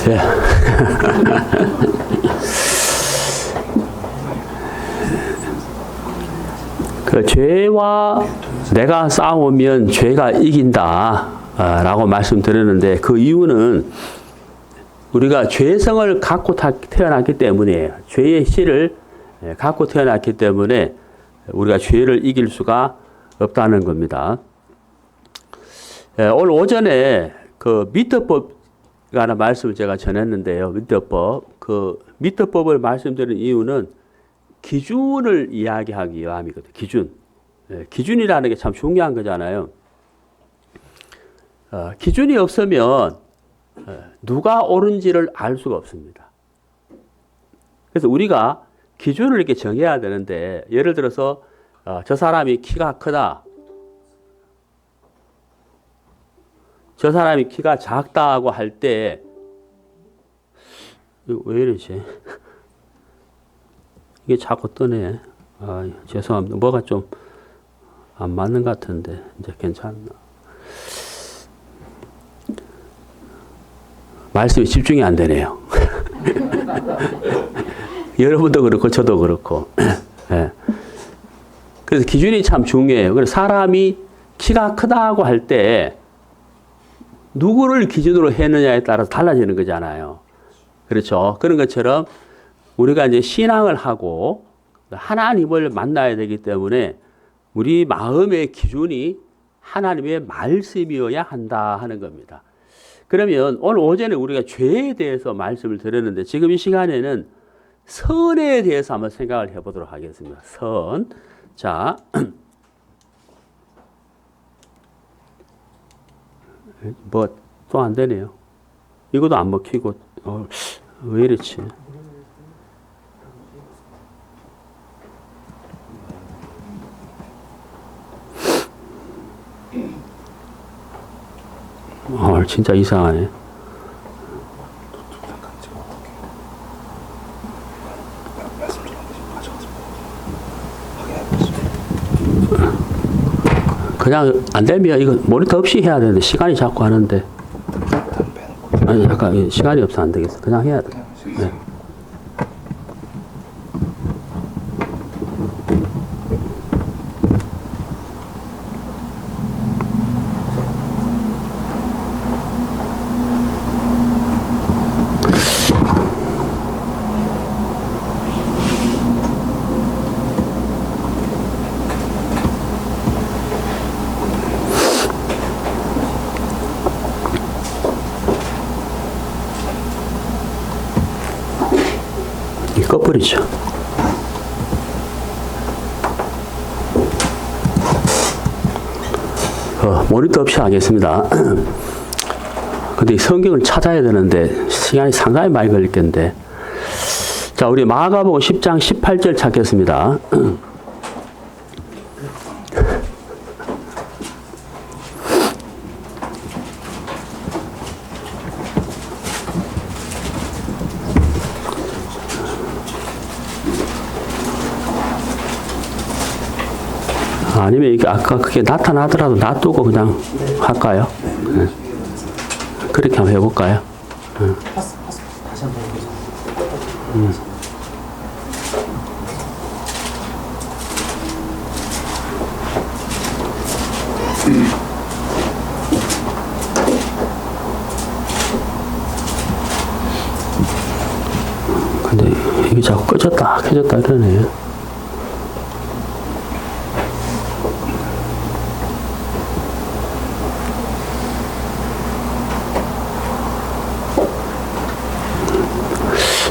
예. 그 죄와 내가 싸우면 죄가 이긴다 라고 말씀드렸는데, 그 이유는 우리가 죄성을 갖고 태어났기 때문이에요. 죄의 씨를 갖고 태어났기 때문에 우리가 죄를 이길 수가 없다는 겁니다. 오늘 오전에 그 미터법이라는 말씀을 제가 전했는데요. 미터법. 그 미터법을 말씀드린 이유는 기준을 이야기하기 위함이거든요. 기준. 기준이라는 게 참 중요한 거잖아요. 기준이 없으면 누가 옳은지를 알 수가 없습니다. 그래서 우리가 기준을 이렇게 정해야 되는데, 예를 들어서 저 사람이 키가 크다, 저 사람이 키가 작다고 할 때, 이거 왜 이러지? 이게 자꾸 뜨네. 죄송합니다. 뭐가 좀 안 맞는 것 같은데, 이제 괜찮나? 말씀이 집중이 안 되네요. 여러분도 그렇고, 저도 그렇고. 네. 그래서 기준이 참 중요해요. 그래서 사람이 키가 크다고 할 때, 누구를 기준으로 했느냐에 따라서 달라지는 거잖아요. 그렇죠. 그런 것처럼 우리가 이제 신앙을 하고 하나님을 만나야 되기 때문에 우리 마음의 기준이 하나님의 말씀이어야 한다 하는 겁니다. 그러면 오늘 오전에 우리가 죄에 대해서 말씀을 드렸는데, 지금 이 시간에는 선에 대해서 한번 생각을 해보도록 하겠습니다. 선. 자. 뭐 또 안 되네요. 이것도 안 먹히고, 왜 이렇지? 진짜 이상하네. 그냥 안 되면 이거 모니터 없이 해야 되는데, 시간이 자꾸 하는데. 아니, 잠깐, 시간이 없어 안 되겠어. 그냥 해야 돼. 네. 꺼버리죠. 모니터 없이 하겠습니다. 근데 성경을 찾아야 되는데 시간이 상당히 많이 걸릴 텐데. 자, 우리 마가복음 10장 18절 찾겠습니다. 아니면 이게 아까 그게 나타나더라도 놔두고 그냥 할까요? 네. 그렇게 한번 해볼까요? 다시 한번 해보자. 근데 이게 자꾸 꺼졌다 켜졌다 이러네.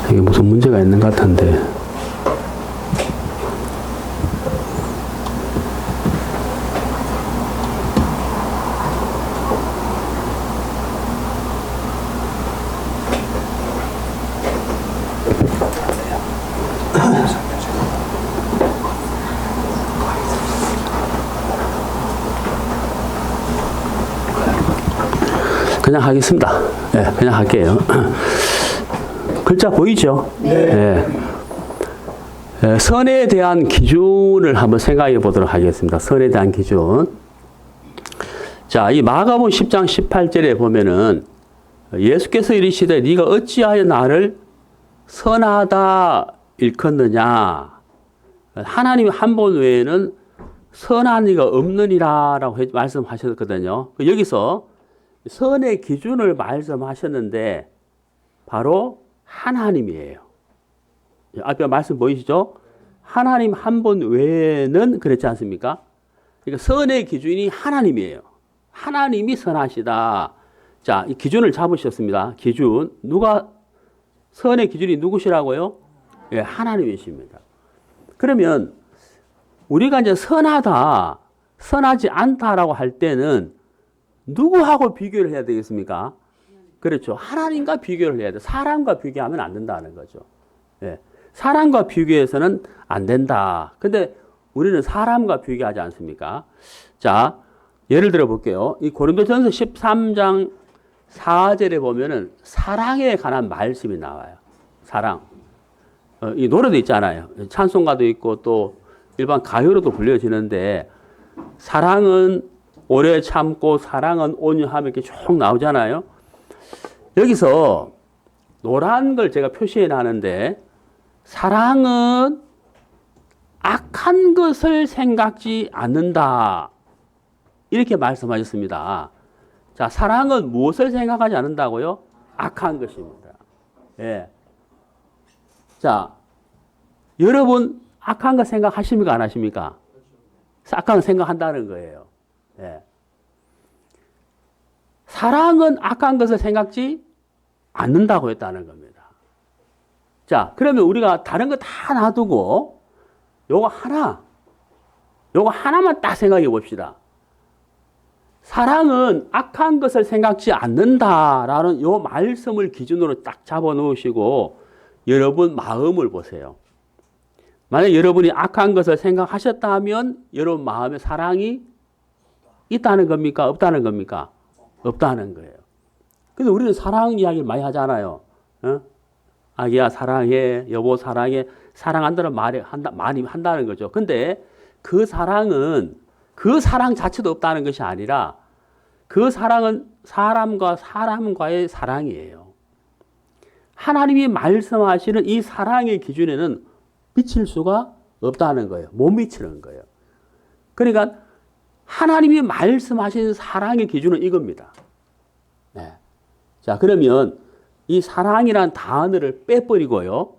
이게 무슨 문제가 있는 것 같은데. 그냥 하겠습니다. 네, 그냥 할게요. 글자 보이죠? 네. 네. 선에 대한 기준을 한번 생각해 보도록 하겠습니다. 선에 대한 기준. 자, 이 마가복음 10장 18절에 보면은 예수께서 이르시되 네가 어찌하여 나를 선하다 일컫느냐. 하나님 한 분 외에는 선한 이가 없느니라라고 말씀하셨거든요. 여기서 선의 기준을 말씀하셨는데 바로 하나님이에요. 앞에 말씀 보이시죠? 하나님 한 분 외에는 그렇지 않습니까? 그러니까 선의 기준이 하나님이에요. 하나님이 선하시다. 자, 이 기준을 잡으셨습니다. 기준. 선의 기준이 누구시라고요? 예, 하나님이십니다. 그러면 우리가 이제 선하다, 선하지 않다라고 할 때는 누구하고 비교를 해야 되겠습니까? 그렇죠. 하나님과 비교를 해야 돼. 사람과 비교하면 안 된다는 거죠. 예. 사람과 비교해서는 안 된다. 근데 우리는 사람과 비교하지 않습니까? 자, 예를 들어 볼게요. 이 고린도전서 13장 4절에 보면은 사랑에 관한 말씀이 나와요. 사랑. 이 노래도 있잖아요. 찬송가도 있고 또 일반 가요로도 불려지는데 사랑은 오래 참고 사랑은 온유하며 이렇게 쭉 나오잖아요. 여기서 노란 걸 제가 표시해 놨는데 사랑은 악한 것을 생각지 않는다. 이렇게 말씀하셨습니다. 자, 사랑은 무엇을 생각하지 않는다고요? 악한 것입니다. 예. 자, 여러분 악한 거 생각하십니까? 안 하십니까? 악한 거 생각한다는 거예요. 예. 사랑은 악한 것을 생각지 않는다고 했다는 겁니다. 자, 그러면 우리가 다른 거 다 놔두고 요거 하나만 딱 생각해 봅시다. 사랑은 악한 것을 생각지 않는다라는 요 말씀을 기준으로 딱 잡아 놓으시고 여러분 마음을 보세요. 만약 여러분이 악한 것을 생각하셨다면 여러분 마음에 사랑이 있다는 겁니까? 없다는 겁니까? 없다는 거예요. 그래서 우리는 사랑 이야기를 많이 하잖아요. 어? 아기야 사랑해, 여보 사랑해, 사랑한다는 말이 많이 한다는 거죠. 근데 그 사랑은 그 사랑 자체도 없다는 것이 아니라 그 사랑은 사람과 사람과의 사랑이에요. 하나님이 말씀하시는 이 사랑의 기준에는 미칠 수가 없다는 거예요. 못 미치는 거예요. 그러니까 하나님이 말씀하신 사랑의 기준은 이겁니다. 네. 자, 그러면 이 사랑이란 단어를 빼버리고요.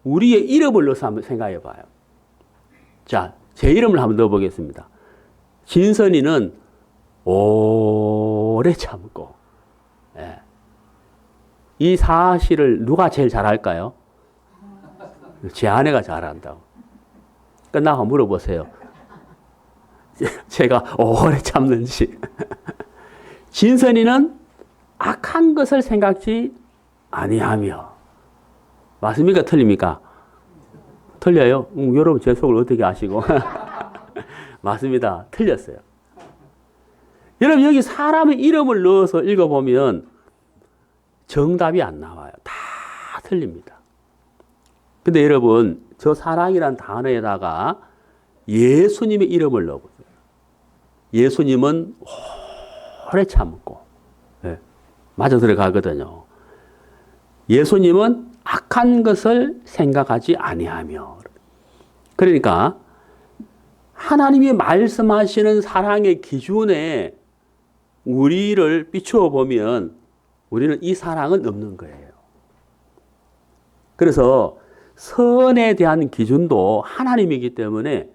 우리의 이름을 넣어서 한번 생각해 봐요. 자, 제 이름을 한번 넣어보겠습니다. 진선이는 오래 참고. 예. 이 사실을 누가 제일 잘할까요? 제 아내가 잘한다고. 끝나고 물어보세요. 제가 오래 참는지. 진선이는 악한 것을 생각지 아니하며. 맞습니까? 틀립니까? 틀려요? 여러분 제 속을 어떻게 아시고? 맞습니다. 틀렸어요. 여러분 여기 사람의 이름을 넣어서 읽어보면 정답이 안 나와요. 다 틀립니다. 근데 여러분 저 사랑이란 단어에다가 예수님의 이름을 넣어보세요. 예수님은 오래 참고 맞아 들어가거든요. 예수님은 악한 것을 생각하지 아니하며. 그러니까 하나님이 말씀하시는 사랑의 기준에 우리를 비추어 보면 우리는 이 사랑은 없는 거예요. 그래서 선에 대한 기준도 하나님이기 때문에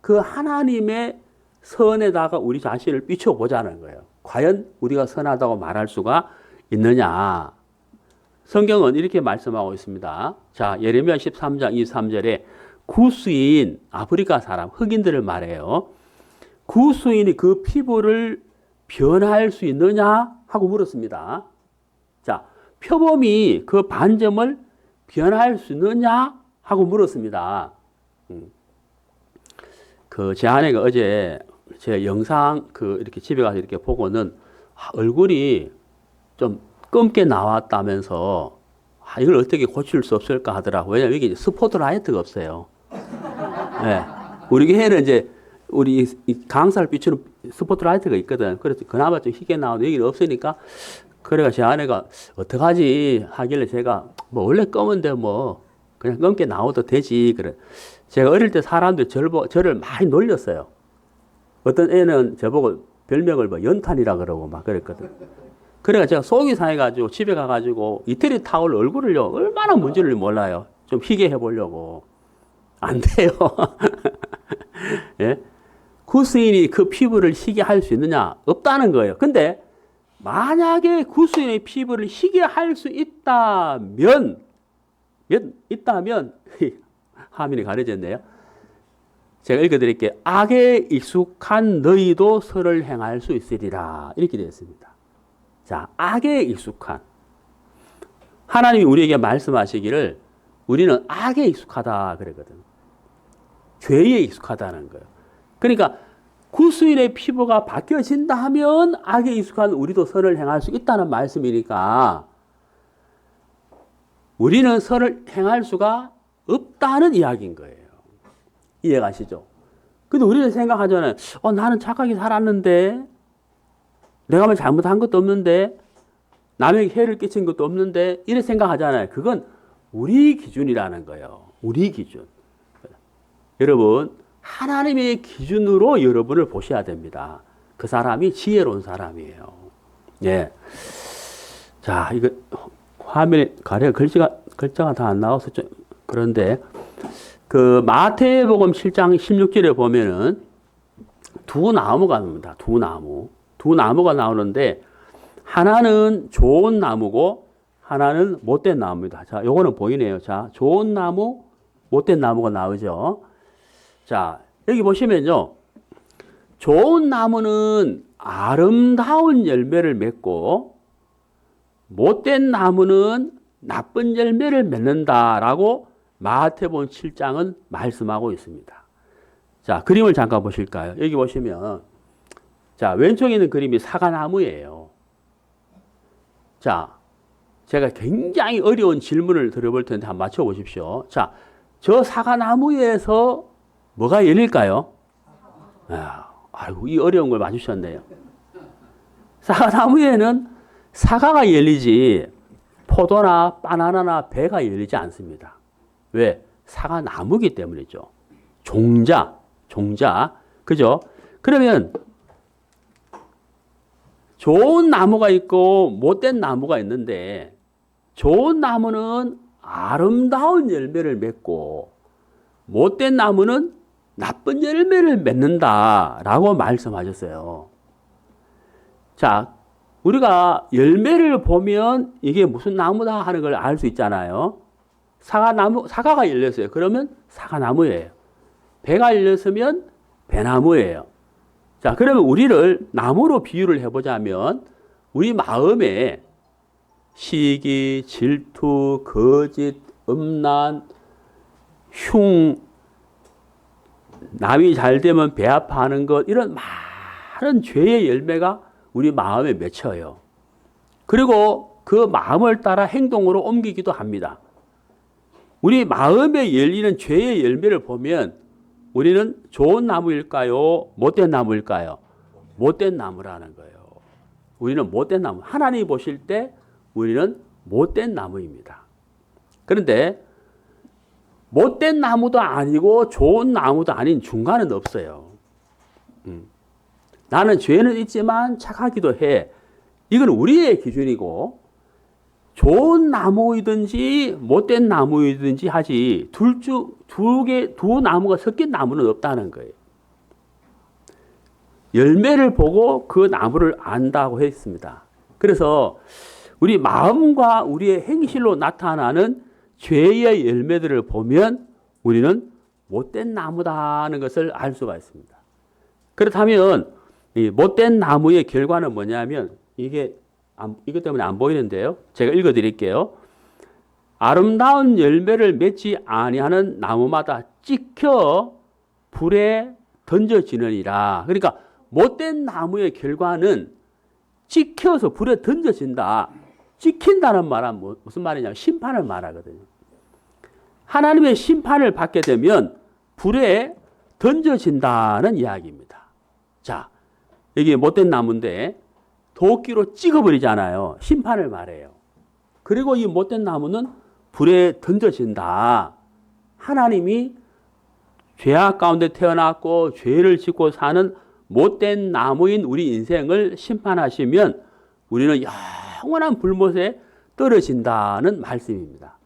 그 하나님의 선에다가 우리 자신을 비추어 보자는 거예요. 과연 우리가 선하다고 말할 수가 있느냐. 성경은 이렇게 말씀하고 있습니다. 자, 예레미야 13장 23절에 구수인 아프리카 사람, 흑인들을 말해요. 구수인이 그 피부를 변할 수 있느냐 하고 물었습니다. 자, 표범이 그 반점을 변할 수 있느냐 하고 물었습니다. 제 아내가 어제 제 영상 이렇게 집에 가서 이렇게 보고는 얼굴이 좀 검게 나왔다면서 이걸 어떻게 고칠 수 없을까 하더라고요. 왜냐면 이게 스포트라이트가 없어요. 네. 우리 교회는 이제 우리 강사를 비추는 스포트라이트가 있거든. 그래서 그나마 좀 희게 나오는데 여기는 없으니까 그래가 제 아내가 어떡하지 하길래 제가 뭐 원래 검은데 뭐 그냥 검게 나와도 되지. 그래. 제가 어릴 때 사람들이 저를 많이 놀렸어요. 어떤 애는 저보고 별명을 뭐 연탄이라 그러고 막 그랬거든. 그래가 제가 속이 상해가지고 집에 가가지고 이태리 타올 얼굴을요 얼마나 문제를 몰라요. 좀 희게 해보려고. 안 돼요. 예? 구스인이 그 피부를 희게 할 수 있느냐? 없다는 거예요. 근데 만약에 구스인의 피부를 희게 할 수 있다면 화면이 가려졌네요. 제가 읽어드릴게요. 악에 익숙한 너희도 선을 행할 수 있으리라. 이렇게 되어 있습니다. 자, 악에 익숙한. 하나님이 우리에게 말씀하시기를 우리는 악에 익숙하다 그러거든. 죄에 익숙하다는 거예요. 그러니까 구수인의 피부가 바뀌어진다 하면 악에 익숙한 우리도 선을 행할 수 있다는 말씀이니까 우리는 선을 행할 수가 없다는 이야기인 거예요. 이해가시죠? 근데 우리는 생각하잖아요. 나는 착하게 살았는데, 내가 뭐 잘못한 것도 없는데, 남에게 해를 끼친 것도 없는데, 이렇게 생각하잖아요. 그건 우리 기준이라는 거예요. 우리 기준. 여러분, 하나님의 기준으로 여러분을 보셔야 됩니다. 그 사람이 지혜로운 사람이에요. 예. 자, 이거 화면에 가려 글자가 다 안 나와서 좀 그런데 그 마태복음 7장 16절에 보면은 두 나무가 나옵니다. 두 나무가 나오는데 하나는 좋은 나무고 하나는 못된 나무입니다. 자, 요거는 보이네요. 자, 좋은 나무, 못된 나무가 나오죠. 자, 여기 보시면요. 좋은 나무는 아름다운 열매를 맺고 못된 나무는 나쁜 열매를 맺는다라고 마태복음 7장은 말씀하고 있습니다. 자, 그림을 잠깐 보실까요? 여기 보시면 자, 왼쪽에 있는 그림이 사과나무예요. 자, 제가 굉장히 어려운 질문을 드려볼 텐데 한번 맞춰보십시오. 자, 저 사과나무에서 뭐가 열릴까요? 아이고, 이 어려운 걸 맞추셨네요. 사과나무에는 사과가 열리지 포도나 바나나나 배가 열리지 않습니다. 왜? 사과나무기 때문이죠. 종자. 그죠? 그러면 좋은 나무가 있고 못된 나무가 있는데 좋은 나무는 아름다운 열매를 맺고 못된 나무는 나쁜 열매를 맺는다라고 말씀하셨어요. 자, 우리가 열매를 보면 이게 무슨 나무다 하는 걸 알 수 있잖아요. 사과가 열렸어요. 그러면 사과나무예요. 배가 열렸으면 배나무예요. 자, 그러면 우리를 나무로 비유를 해보자면 우리 마음에 시기, 질투, 거짓, 음란, 흉, 남이 잘 되면 배 아파하는 것 이런 많은 죄의 열매가 우리 마음에 맺혀요. 그리고 그 마음을 따라 행동으로 옮기기도 합니다. 우리 마음에 열리는 죄의 열매를 보면 우리는 좋은 나무일까요? 못된 나무일까요? 못된 나무라는 거예요. 우리는 못된 나무. 하나님이 보실 때 우리는 못된 나무입니다. 그런데 못된 나무도 아니고 좋은 나무도 아닌 중간은 없어요. 나는 죄는 있지만 착하기도 해. 이건 우리의 기준이고 좋은 나무이든지 못된 나무이든지 하지 두 나무가 섞인 나무는 없다는 거예요. 열매를 보고 그 나무를 안다고 했습니다. 그래서 우리 마음과 우리의 행실로 나타나는 죄의 열매들을 보면 우리는 못된 나무다는 것을 알 수가 있습니다. 그렇다면 이 못된 나무의 결과는 뭐냐면 이것 때문에 안 보이는데요. 제가 읽어드릴게요. 아름다운 열매를 맺지 아니하는 나무마다 찍혀 불에 던져지느니라. 그러니까 못된 나무의 결과는 찍혀서 불에 던져진다. 찍힌다는 말은 무슨 말이냐면 심판을 말하거든요. 하나님의 심판을 받게 되면 불에 던져진다는 이야기입니다. 자, 여기 못된 나무인데 도끼로 찍어버리잖아요. 심판을 말해요. 그리고 이 못된 나무는 불에 던져진다. 하나님이 죄악 가운데 태어났고 죄를 짓고 사는 못된 나무인 우리 인생을 심판하시면 우리는 영원한 불못에 떨어진다는 말씀입니다.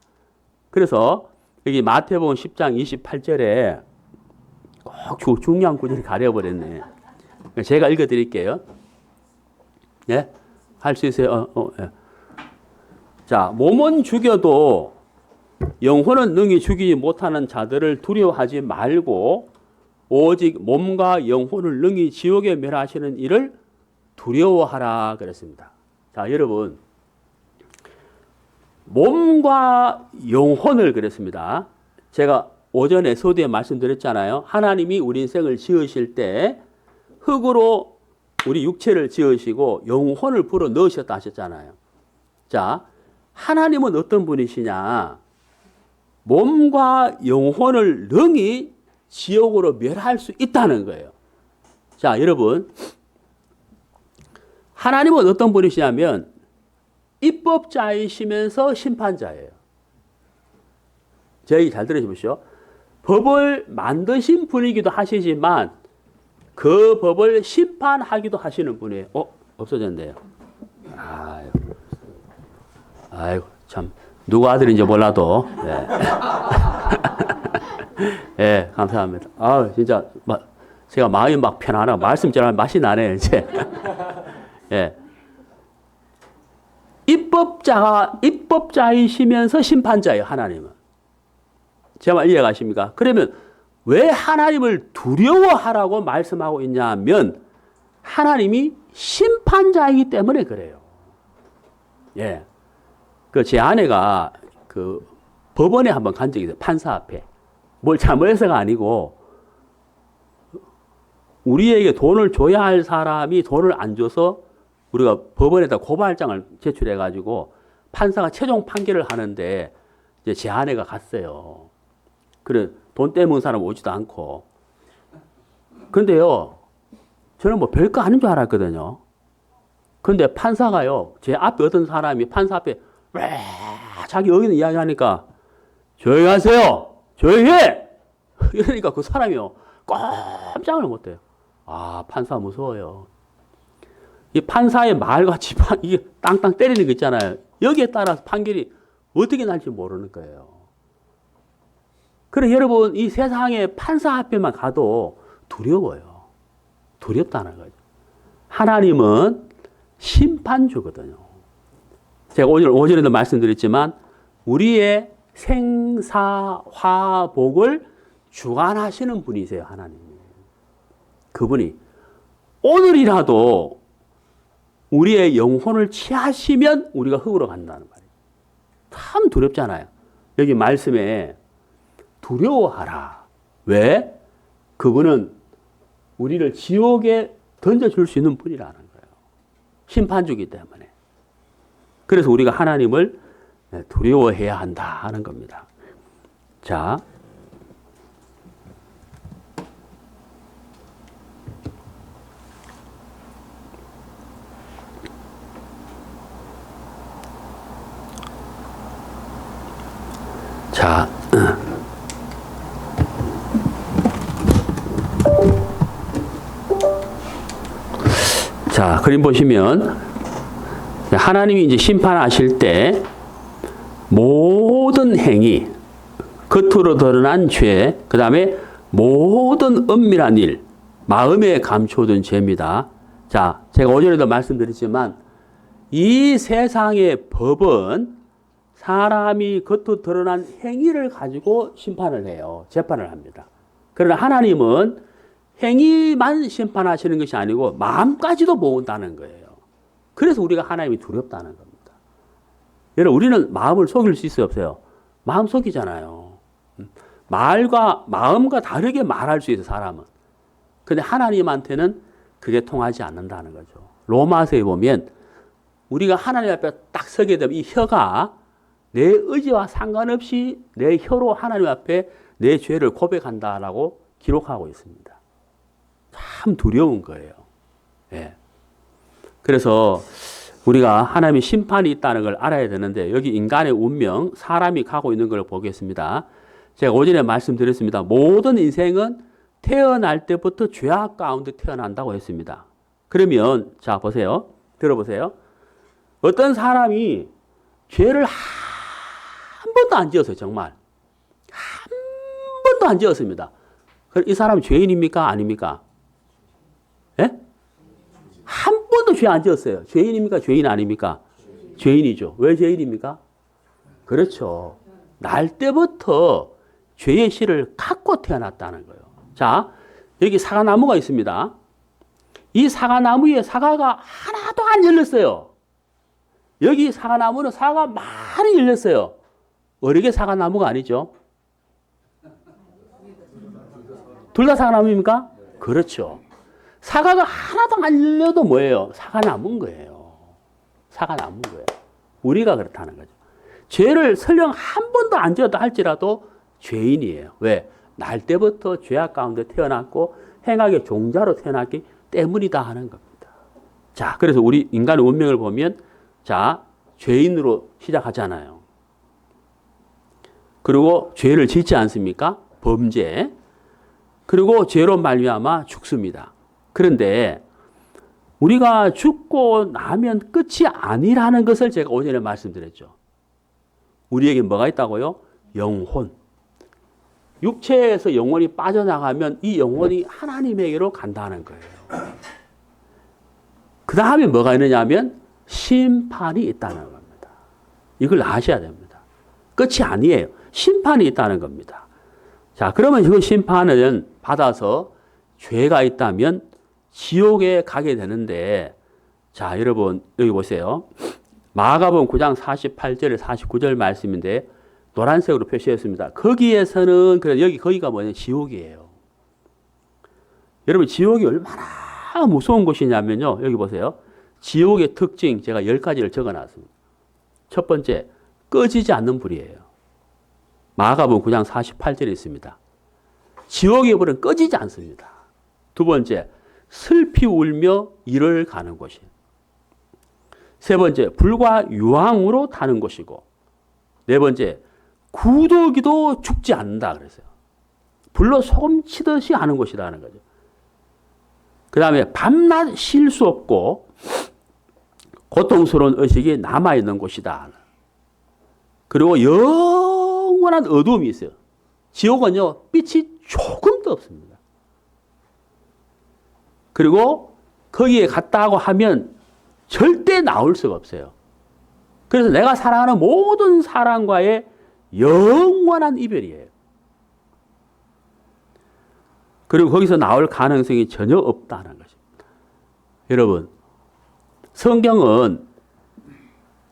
그래서 여기 마태복음 10장 28절에 꼭 중요한 구절이 가려버렸네. 제가 읽어드릴게요. 예? 할 수 있어요? 예. 자, 몸은 죽여도 영혼은 능히 죽이지 못하는 자들을 두려워하지 말고 오직 몸과 영혼을 능히 지옥에 멸하시는 이를 두려워하라 그랬습니다. 자, 여러분, 몸과 영혼을 그랬습니다. 제가 오전에 서두에 말씀드렸잖아요. 하나님이 우리 인생을 지으실 때 흙으로 우리 육체를 지으시고 영혼을 불어 넣으셨다 하셨잖아요. 자, 하나님은 어떤 분이시냐? 몸과 영혼을 능히 지옥으로 멸할 수 있다는 거예요. 자, 여러분, 하나님은 어떤 분이시냐면 입법자이시면서 심판자예요. 제 얘기 잘 들으십시오. 법을 만드신 분이기도 하시지만 그 법을 심판하기도 하시는 분이에요. 없어졌네요. 아이고, 참. 누구 아들인지 몰라도. 네. 네, 감사합니다. 진짜, 제가 마음이 막 편안하고, 말씀 전할 맛이 나네요, 이제. 예. 입법자이시면서 심판자예요, 하나님은. 제 말 이해가십니까? 그러면 왜 하나님을 두려워하라고 말씀하고 있냐면, 하나님이 심판자이기 때문에 그래요. 예. 제 아내가 법원에 한번 간 적이 있어요. 판사 앞에. 뭘 잘못해서가 아니고, 우리에게 돈을 줘야 할 사람이 돈을 안 줘서 우리가 법원에다 고발장을 제출해가지고 판사가 최종 판결을 하는데 이제 제 아내가 갔어요. 그래, 돈 때문에 사람 오지도 않고. 근데요, 저는 뭐 별거 아닌 줄 알았거든요. 근데 판사가요, 제 앞에 어떤 사람이 판사 앞에 왜 자기 의견 이야기하니까 조용히 하세요. 조용히 해! 이러니까 그 사람이요, 꼼짝을 못해요. 판사 무서워요. 이 판사의 말과 지팡이, 이게 땅땅 때리는 거 있잖아요. 여기에 따라서 판결이 어떻게 날지 모르는 거예요. 그래, 여러분, 이 세상에 판사 앞에만 가도 두려워요. 두렵다는 거죠. 하나님은 심판주거든요. 제가 오전에도 말씀드렸지만, 우리의 생사화복을 주관하시는 분이세요, 하나님이. 그분이 오늘이라도 우리의 영혼을 취하시면 우리가 흙으로 간다는 말이에요. 참 두렵잖아요. 여기 말씀에 두려워하라. 왜? 그분은 우리를 지옥에 던져줄 수 있는 분이라는 거예요. 심판주기 때문에. 그래서 우리가 하나님을 두려워해야 한다 하는 겁니다. 자, 그림 보시면 하나님이 이제 심판하실 때 모든 행위, 겉으로 드러난 죄, 그 다음에 모든 은밀한 일, 마음에 감춰둔 죄입니다. 자, 제가 오전에도 말씀드렸지만 이 세상의 법은 사람이 겉으로 드러난 행위를 가지고 심판을 해요. 재판을 합니다. 그러나 하나님은 행위만 심판하시는 것이 아니고 마음까지도 모은다는 거예요. 그래서 우리가 하나님이 두렵다는 겁니다. 여러분, 우리는 마음을 속일 수 있어요, 없어요? 마음 속이잖아요. 마음과 다르게 말할 수 있어요, 사람은. 근데 하나님한테는 그게 통하지 않는다는 거죠. 로마서에 보면 우리가 하나님 앞에 딱 서게 되면 이 혀가 내 의지와 상관없이 내 혀로 하나님 앞에 내 죄를 고백한다라고 기록하고 있습니다. 참 두려운 거예요. 예. 그래서 우리가 하나님의 심판이 있다는 걸 알아야 되는데 여기 인간의 운명, 사람이 가고 있는 걸 보겠습니다. 제가 오전에 말씀드렸습니다. 모든 인생은 태어날 때부터 죄악 가운데 태어난다고 했습니다. 그러면 자 보세요. 들어보세요. 어떤 사람이 죄를 한 번도 안 지었어요. 정말. 한 번도 안 지었습니다. 그럼 이 사람 죄인입니까? 아닙니까? 예? 한 번도 죄 안 지었어요. 죄인입니까? 죄인 아닙니까? 죄인이죠. 왜 죄인입니까? 그렇죠. 날 때부터 죄의 씨를 갖고 태어났다는 거예요. 자, 여기 사과나무가 있습니다. 이 사과나무에 사과가 하나도 안 열렸어요. 여기 사과나무는 사과가 많이 열렸어요. 어리게 사과나무가 아니죠. 둘 다 사과나무입니까? 그렇죠. 사과가 하나도 안 열려도 뭐예요? 사과나무인 거예요. 사과나무인 거예요. 우리가 그렇다는 거죠. 죄를 설령 한 번도 안 지었다 할지라도 죄인이에요. 왜? 날 때부터 죄악 가운데 태어났고 행악의 종자로 태어났기 때문이다 하는 겁니다. 자, 그래서 우리 인간의 운명을 보면 자, 죄인으로 시작하잖아요. 그리고 죄를 짓지 않습니까? 범죄. 그리고 죄로 말미암아 죽습니다. 그런데 우리가 죽고 나면 끝이 아니라는 것을 제가 오전에 말씀드렸죠. 우리에게 뭐가 있다고요? 영혼. 육체에서 영혼이 빠져나가면 이 영혼이 하나님에게로 간다는 거예요. 그 다음에 뭐가 있느냐 하면 심판이 있다는 겁니다. 이걸 아셔야 됩니다. 끝이 아니에요. 심판이 있다는 겁니다. 자, 그러면 그 심판은 받아서 죄가 있다면 지옥에 가게 되는데, 자, 여러분, 여기 보세요. 마가복음 9장 48절, 49절 말씀인데, 노란색으로 표시했습니다. 거기에서는, 거기가 뭐냐, 지옥이에요. 여러분, 지옥이 얼마나 무서운 곳이냐면요. 여기 보세요. 지옥의 특징, 제가 10가지를 적어 놨습니다. 첫 번째, 꺼지지 않는 불이에요. 마가복음 9장 48절에 있습니다. 지옥의 불은 꺼지지 않습니다. 두 번째, 슬피 울며 이를 가는 곳이에요. 세 번째, 불과 유황으로 타는 곳이고, 네 번째, 구더기도 죽지 않는다 그랬어요. 불로 소금치듯이 하는 곳이다 하는 거죠. 그 다음에 밤낮 쉴 수 없고 고통스러운 의식이 남아있는 곳이다. 그리고 영원한 어두움이 있어요. 지옥은요, 빛이 조금도 없습니다. 그리고 거기에 갔다고 하면 절대 나올 수가 없어요. 그래서 내가 사랑하는 모든 사람과의 영원한 이별이에요. 그리고 거기서 나올 가능성이 전혀 없다는 것입니다. 여러분, 성경은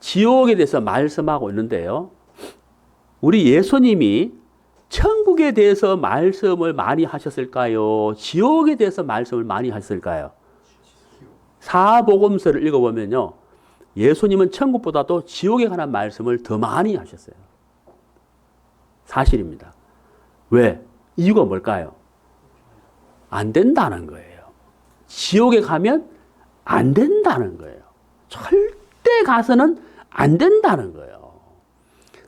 지옥에 대해서 말씀하고 있는데요. 우리 예수님이 천국에 대해서 말씀을 많이 하셨을까요? 지옥에 대해서 말씀을 많이 하셨을까요? 사복음서를 읽어보면요. 예수님은 천국보다도 지옥에 관한 말씀을 더 많이 하셨어요. 사실입니다. 왜? 이유가 뭘까요? 안 된다는 거예요. 지옥에 가면 안 된다는 거예요. 절대 가서는 안 된다는 거예요.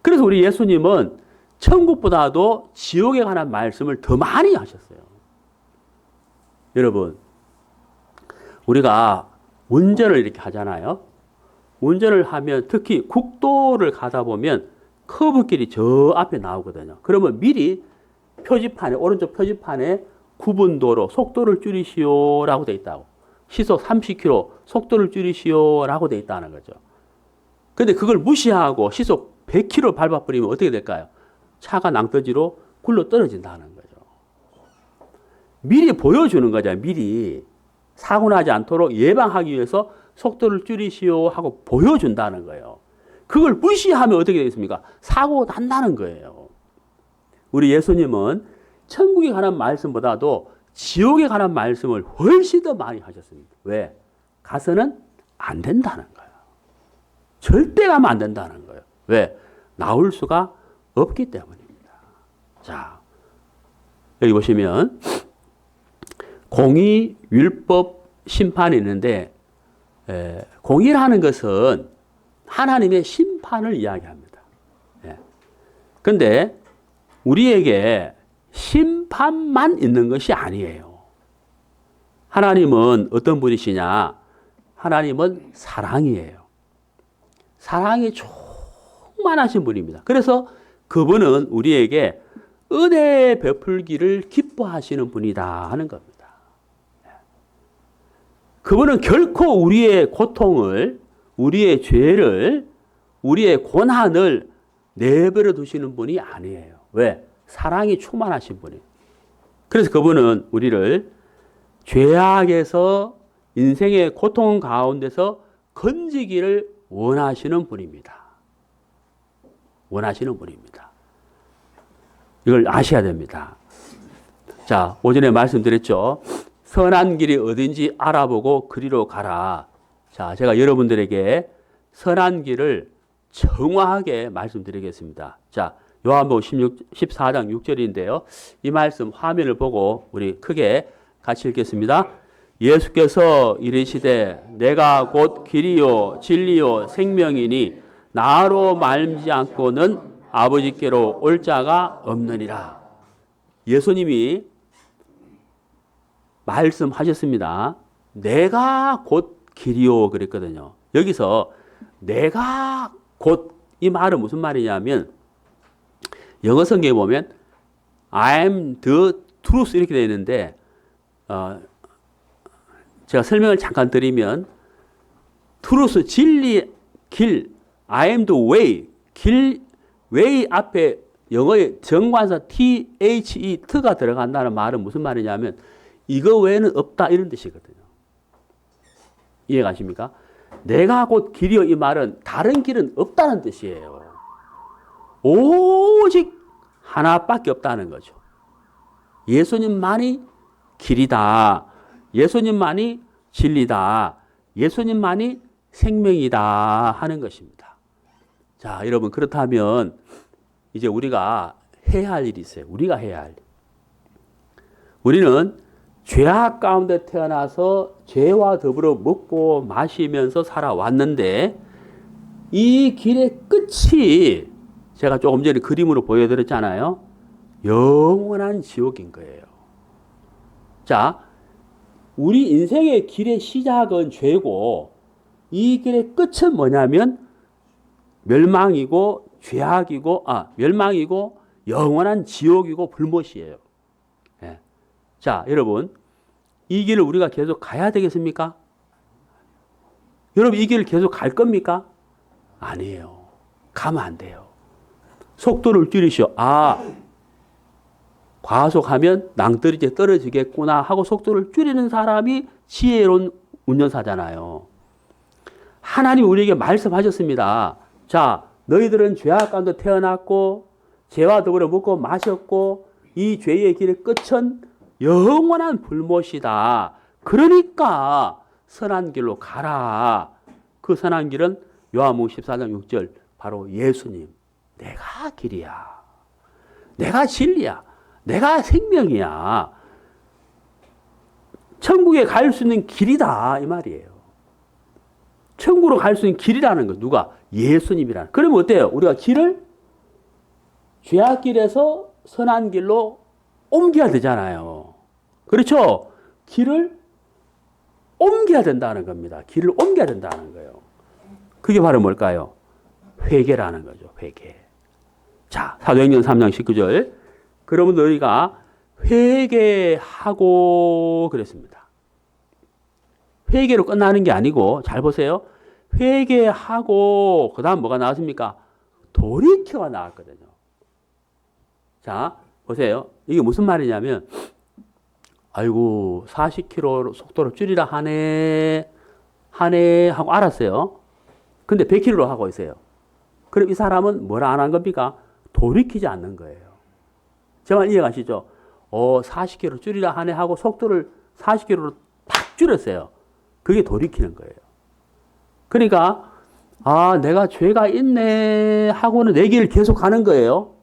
그래서 우리 예수님은 천국보다도 지옥에 관한 말씀을 더 많이 하셨어요. 여러분, 우리가 운전을 이렇게 하잖아요. 운전을 하면 특히 국도를 가다 보면 커브길이 저 앞에 나오거든요. 그러면 미리 표지판에, 오른쪽 표지판에 구분도로 속도를 줄이시오라고 돼 있다고. 시속 30km 속도를 줄이시오라고 돼 있다는 거죠. 근데 그걸 무시하고 시속 100km 밟아버리면 어떻게 될까요? 차가 낭떠지로 굴러 떨어진다는 거죠. 미리 보여주는 거죠. 미리. 사고 나지 않도록 예방하기 위해서 속도를 줄이시오 하고 보여준다는 거예요. 그걸 무시하면 어떻게 되겠습니까? 사고 난다는 거예요. 우리 예수님은 천국에 관한 말씀보다도 지옥에 관한 말씀을 훨씬 더 많이 하셨습니다. 왜? 가서는 안 된다는 거예요. 절대 가면 안 된다는 거예요. 왜? 나올 수가 없기 때문입니다. 자, 여기 보시면 공의, 율법, 심판이 있는데 공의라는 것은 하나님의 심판을 이야기합니다. 그런데 우리에게 심판만 있는 것이 아니에요. 하나님은 어떤 분이시냐? 하나님은 사랑이에요. 사랑이 충만하신 분입니다. 그래서 그분은 우리에게 은혜 베풀기를 기뻐하시는 분이다 하는 겁니다. 그분은 결코 우리의 고통을, 우리의 죄를, 우리의 고난을 내버려 두시는 분이 아니에요. 왜? 사랑이 충만하신 분이에요. 그래서 그분은 우리를 죄악에서 인생의 고통 가운데서 건지기를 원하시는 분입니다. 원하시는 분입니다. 이걸 아셔야 됩니다. 자, 오전에 말씀드렸죠. 선한 길이 어딘지 알아보고 그리로 가라. 자, 제가 여러분들에게 선한 길을 정확하게 말씀드리겠습니다. 자, 요한복음 14장 6절인데요. 이 말씀 화면을 보고 우리 크게 같이 읽겠습니다. 예수께서 이르시되 내가 곧 길이요 진리요 생명이니 나로 말미지 않고는 아버지께로 올 자가 없느니라. 예수님이 말씀하셨습니다. 내가 곧 길이요 그랬거든요. 여기서 내가 곧 이 말은 무슨 말이냐면 영어 성경에 보면 I am the truth 이렇게 되어 있는데 제가 설명을 잠깐 드리면 truth 진리 길 I am the way 길 way 앞에 영어의 정관사 THE t가 들어간다는 말은 무슨 말이냐면 이거 외에는 없다 이런 뜻이거든요. 이해가십니까? 내가 곧 길이요 이 말은 다른 길은 없다는 뜻이에요. 오직 하나밖에 없다는 거죠. 예수님만이 길이다. 예수님만이 진리다. 예수님만이 생명이다 하는 것입니다. 자, 여러분 그렇다면 이제 우리가 해야 할 일이 있어요. 우리가 해야 할 일. 우리는 죄악 가운데 태어나서 죄와 더불어 먹고 마시면서 살아왔는데 이 길의 끝이 제가 조금 전에 그림으로 보여드렸잖아요. 영원한 지옥인 거예요. 자, 우리 인생의 길의 시작은 죄고 이 길의 끝은 뭐냐면 멸망이고 죄악이고 멸망이고 영원한 지옥이고 불못이에요. 예. 자, 여러분 이 길을 우리가 계속 가야 되겠습니까? 여러분 이 길을 계속 갈 겁니까? 아니에요. 가면 안 돼요. 속도를 줄이시오. 과속하면 낭떠러지에 떨어지겠구나 하고 속도를 줄이는 사람이 지혜로운 운전사잖아요. 하나님이 우리에게 말씀하셨습니다. 자, 너희들은 죄악 가운데 태어났고 죄와 더불어 먹고 마셨고 이 죄의 길의 끝은 영원한 불못이다. 그러니까 선한 길로 가라. 그 선한 길은 요한복음 14장 6절 바로 예수님. 내가 길이야. 내가 진리야. 내가 생명이야. 천국에 갈 수 있는 길이다 이 말이에요. 천국으로 갈 수 있는 길이라는 거 누가? 예수님이라는. 그러면 어때요? 우리가 길을 죄악 길에서 선한 길로 옮겨야 되잖아요. 그렇죠? 길을 옮겨야 된다는 겁니다. 길을 옮겨야 된다는 거예요. 그게 바로 뭘까요? 회개라는 거죠. 회개. 자, 사도행전 3장 19절. 그러면 너희가 회개하고 그랬습니다. 회개로 끝나는 게 아니고 잘 보세요. 회개하고 그 다음 뭐가 나왔습니까? 돌이켜가 나왔거든요. 자, 보세요. 이게 무슨 말이냐면 아이고 40km 속도를 줄이라 하네 하고 알았어요. 근데 100km로 하고 있어요. 그럼 이 사람은 뭐라 안 한 겁니까? 돌이키지 않는 거예요. 제 말 이해가시죠? 40km 줄이라 하네 하고 속도를 40km로 탁 줄였어요. 그게 돌이키는 거예요. 그러니까 내가 죄가 있네 하고는 내 길을 계속 가는 거예요.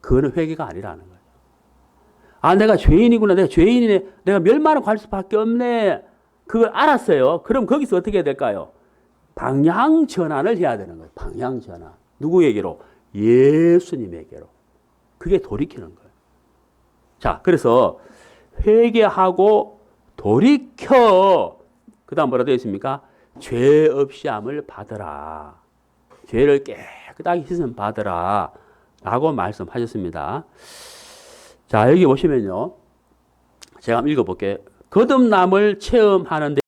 그거는 회개가 아니라는 거예요. 내가 죄인이구나. 내가 죄인이네. 내가 멸망을 갈 수밖에 없네. 그걸 알았어요. 그럼 거기서 어떻게 해야 될까요? 방향 전환을 해야 되는 거예요. 방향 전환. 누구에게로? 예수님에게로. 그게 돌이키는 거예요. 자, 그래서 회개하고 돌이켜. 그 다음 뭐라 되어 있습니까? 죄 없이 함을 받으라. 죄를 깨끗하게 씻음 받으라. 라고 말씀하셨습니다. 자, 여기 보시면요. 제가 한번 읽어볼게요. 거듭남을 체험하는 데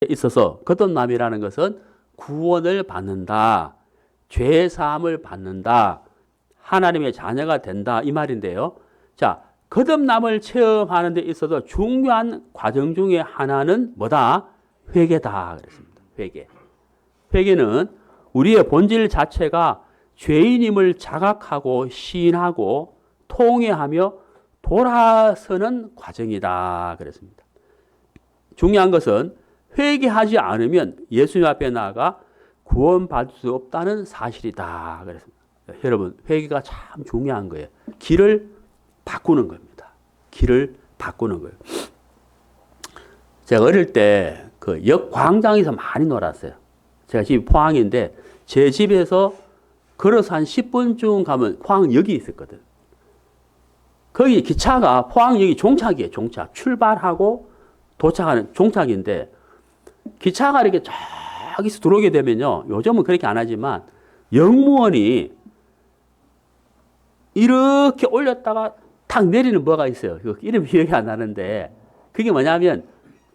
있어서 거듭남이라는 것은 구원을 받는다. 죄 사함을 받는다. 하나님의 자녀가 된다. 이 말인데요. 자, 거듭남을 체험하는 데 있어서 중요한 과정 중에 하나는 뭐다? 회개다. 그랬습니다. 회개. 회개는 우리의 본질 자체가 죄인임을 자각하고 시인하고 통회하며 돌아서는 과정이다. 그랬습니다. 중요한 것은 회개하지 않으면 예수님 앞에 나아가 구원받을 수 없다는 사실이다. 그랬습니다. 여러분, 회개가 참 중요한 거예요. 길을 바꾸는 겁니다. 길을 바꾸는 거예요. 제가 어릴 때 그 역 광장에서 많이 놀았어요. 제가 집이 포항인데 제 집에서 걸어서 한 10분쯤 가면 포항역이 있었거든. 거기 기차가 포항역이 종착이에요. 종착. 출발하고 도착하는 종착인데 기차가 이렇게 저기서 들어오게 되면요. 요즘은 그렇게 안 하지만 역무원이 이렇게 올렸다가 탁 내리는 뭐가 있어요. 이름이 기억이 안 나는데 그게 뭐냐면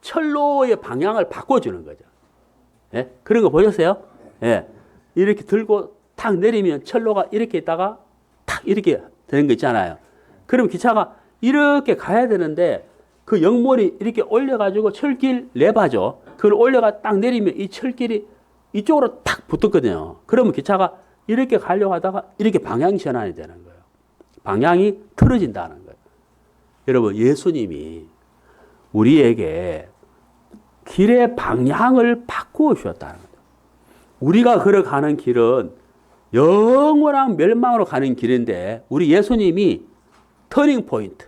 철로의 방향을 바꿔주는 거죠. 예? 그런 거 보셨어요? 예. 이렇게 들고 탁 내리면 철로가 이렇게 있다가 탁 이렇게 되는 거 있잖아요. 그럼 기차가 이렇게 가야 되는데 그 역무원이 이렇게 올려가지고 철길 레바죠. 그걸 올려가 딱 내리면 이 철길이 이쪽으로 탁 붙었거든요. 그러면 기차가 이렇게 가려고 하다가 이렇게 방향 전환이 되는 거예요. 방향이 틀어진다는 거예요. 여러분, 예수님이 우리에게 길의 방향을 바꾸어 주셨다는 거예요. 우리가 걸어가는 길은 영원한 멸망으로 가는 길인데 우리 예수님이 터닝 포인트,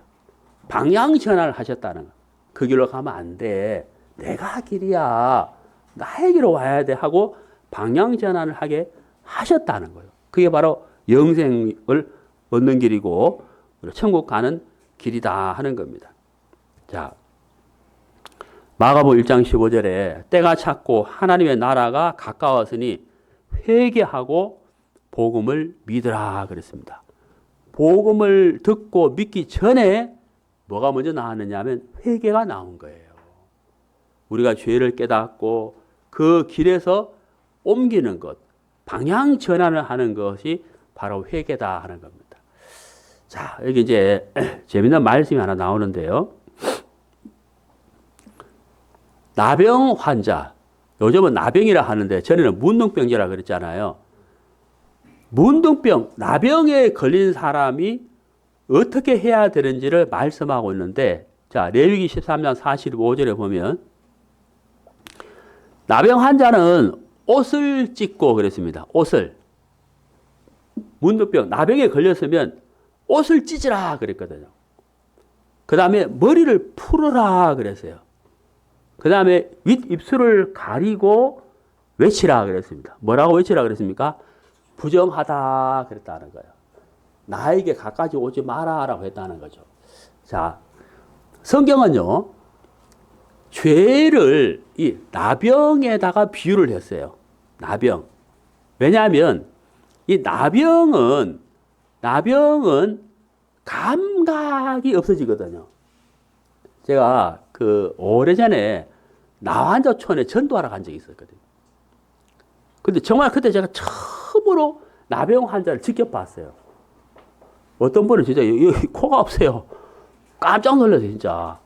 방향 전환을 하셨다는 거예요. 그 길로 가면 안 돼. 내가 길이야. 나의 길로 와야 돼 하고 방향 전환을 하게 하셨다는 거예요. 그게 바로 영생을 얻는 길이고 천국 가는 길이다 하는 겁니다. 자, 마가복음 1장 15절에 때가 찼고 하나님의 나라가 가까웠으니 회개하고 복음을 믿으라 그랬습니다. 복음을 듣고 믿기 전에 뭐가 먼저 나왔느냐 하면 회개가 나온 거예요. 우리가 죄를 깨닫고 그 길에서 옮기는 것, 방향 전환을 하는 것이 바로 회개다 하는 겁니다. 자, 여기 이제 재미있는 말씀이 하나 나오는데요. 나병 환자, 요즘은 나병이라 하는데 전에는 문둥병이라 그랬잖아요. 문둥병, 나병에 걸린 사람이 어떻게 해야 되는지를 말씀하고 있는데, 자, 레위기 13장 45절에 보면 나병 환자는 옷을 찢고 그랬습니다. 옷을. 문둥병, 나병에 걸렸으면 옷을 찢으라 그랬거든요. 그 다음에 머리를 풀어라 그랬어요. 그 다음에 윗입술을 가리고 외치라 그랬습니다. 뭐라고 외치라 그랬습니까? 부정하다 그랬다는 거예요. 나에게 가까이 오지 마라라고 했다는 거죠. 자, 성경은요, 죄를 이 나병에다가 비유를 했어요. 나병. 왜냐하면 이 나병은 감각이 없어지거든요. 제가 그 오래전에 나환자촌에 전도하러 간 적이 있었거든요. 근데 정말 그때 제가 처음으로 나병 환자를 직접 봤어요. 어떤 분은 진짜 여기 코가 없어요. 깜짝 놀랐어요, 진짜.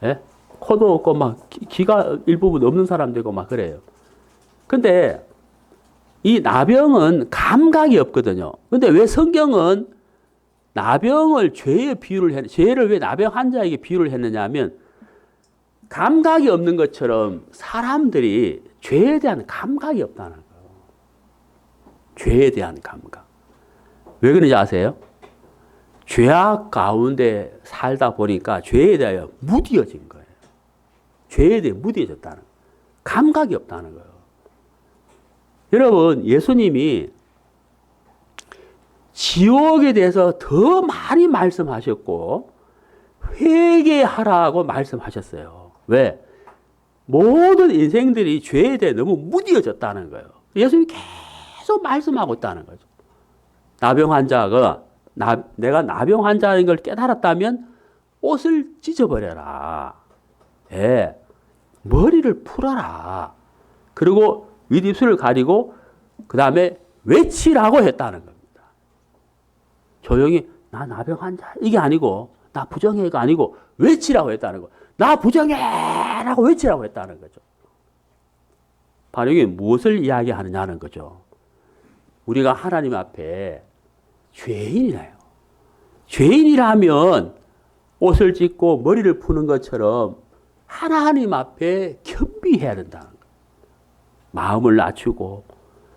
예? 코도 없고 막 귀가 일부분 없는 사람들고 막 그래요. 근데 이 나병은 감각이 없거든요. 근데 왜 성경은 나병을 죄를 왜 나병 환자에게 비유를 했느냐 하면 감각이 없는 것처럼 사람들이 죄에 대한 감각이 없다는 거예요. 죄에 대한 감각. 왜 그런지 아세요? 죄악 가운데 살다 보니까 죄에 대하여 무뎌진 거예요. 죄에 대해 무뎌졌다는 거예요. 감각이 없다는 거예요. 여러분, 예수님이 지옥에 대해서 더 많이 말씀하셨고 회개하라고 말씀하셨어요. 왜? 모든 인생들이 죄에 대해 너무 무뎌졌다는 거예요. 예수님이 계속 말씀하고 있다는 거죠. 나병 환자가 내가 나병 환자인 걸 깨달았다면 옷을 찢어버려라. 예. 머리를 풀어라. 그리고 윗입술을 가리고 그 다음에 외치라고 했다는 겁니다. 조용히 나 나병 환자 이게 아니고 나 부정해가 아니고 외치라고 했다는 거. 나 부정해라고 외치라고 했다는 거죠. 바로 이게 무엇을 이야기하느냐는 거죠. 우리가 하나님 앞에 죄인이라요. 죄인이라면 옷을 찢고 머리를 푸는 것처럼 하나님 앞에 겸비해야 된다는 거예요. 마음을 낮추고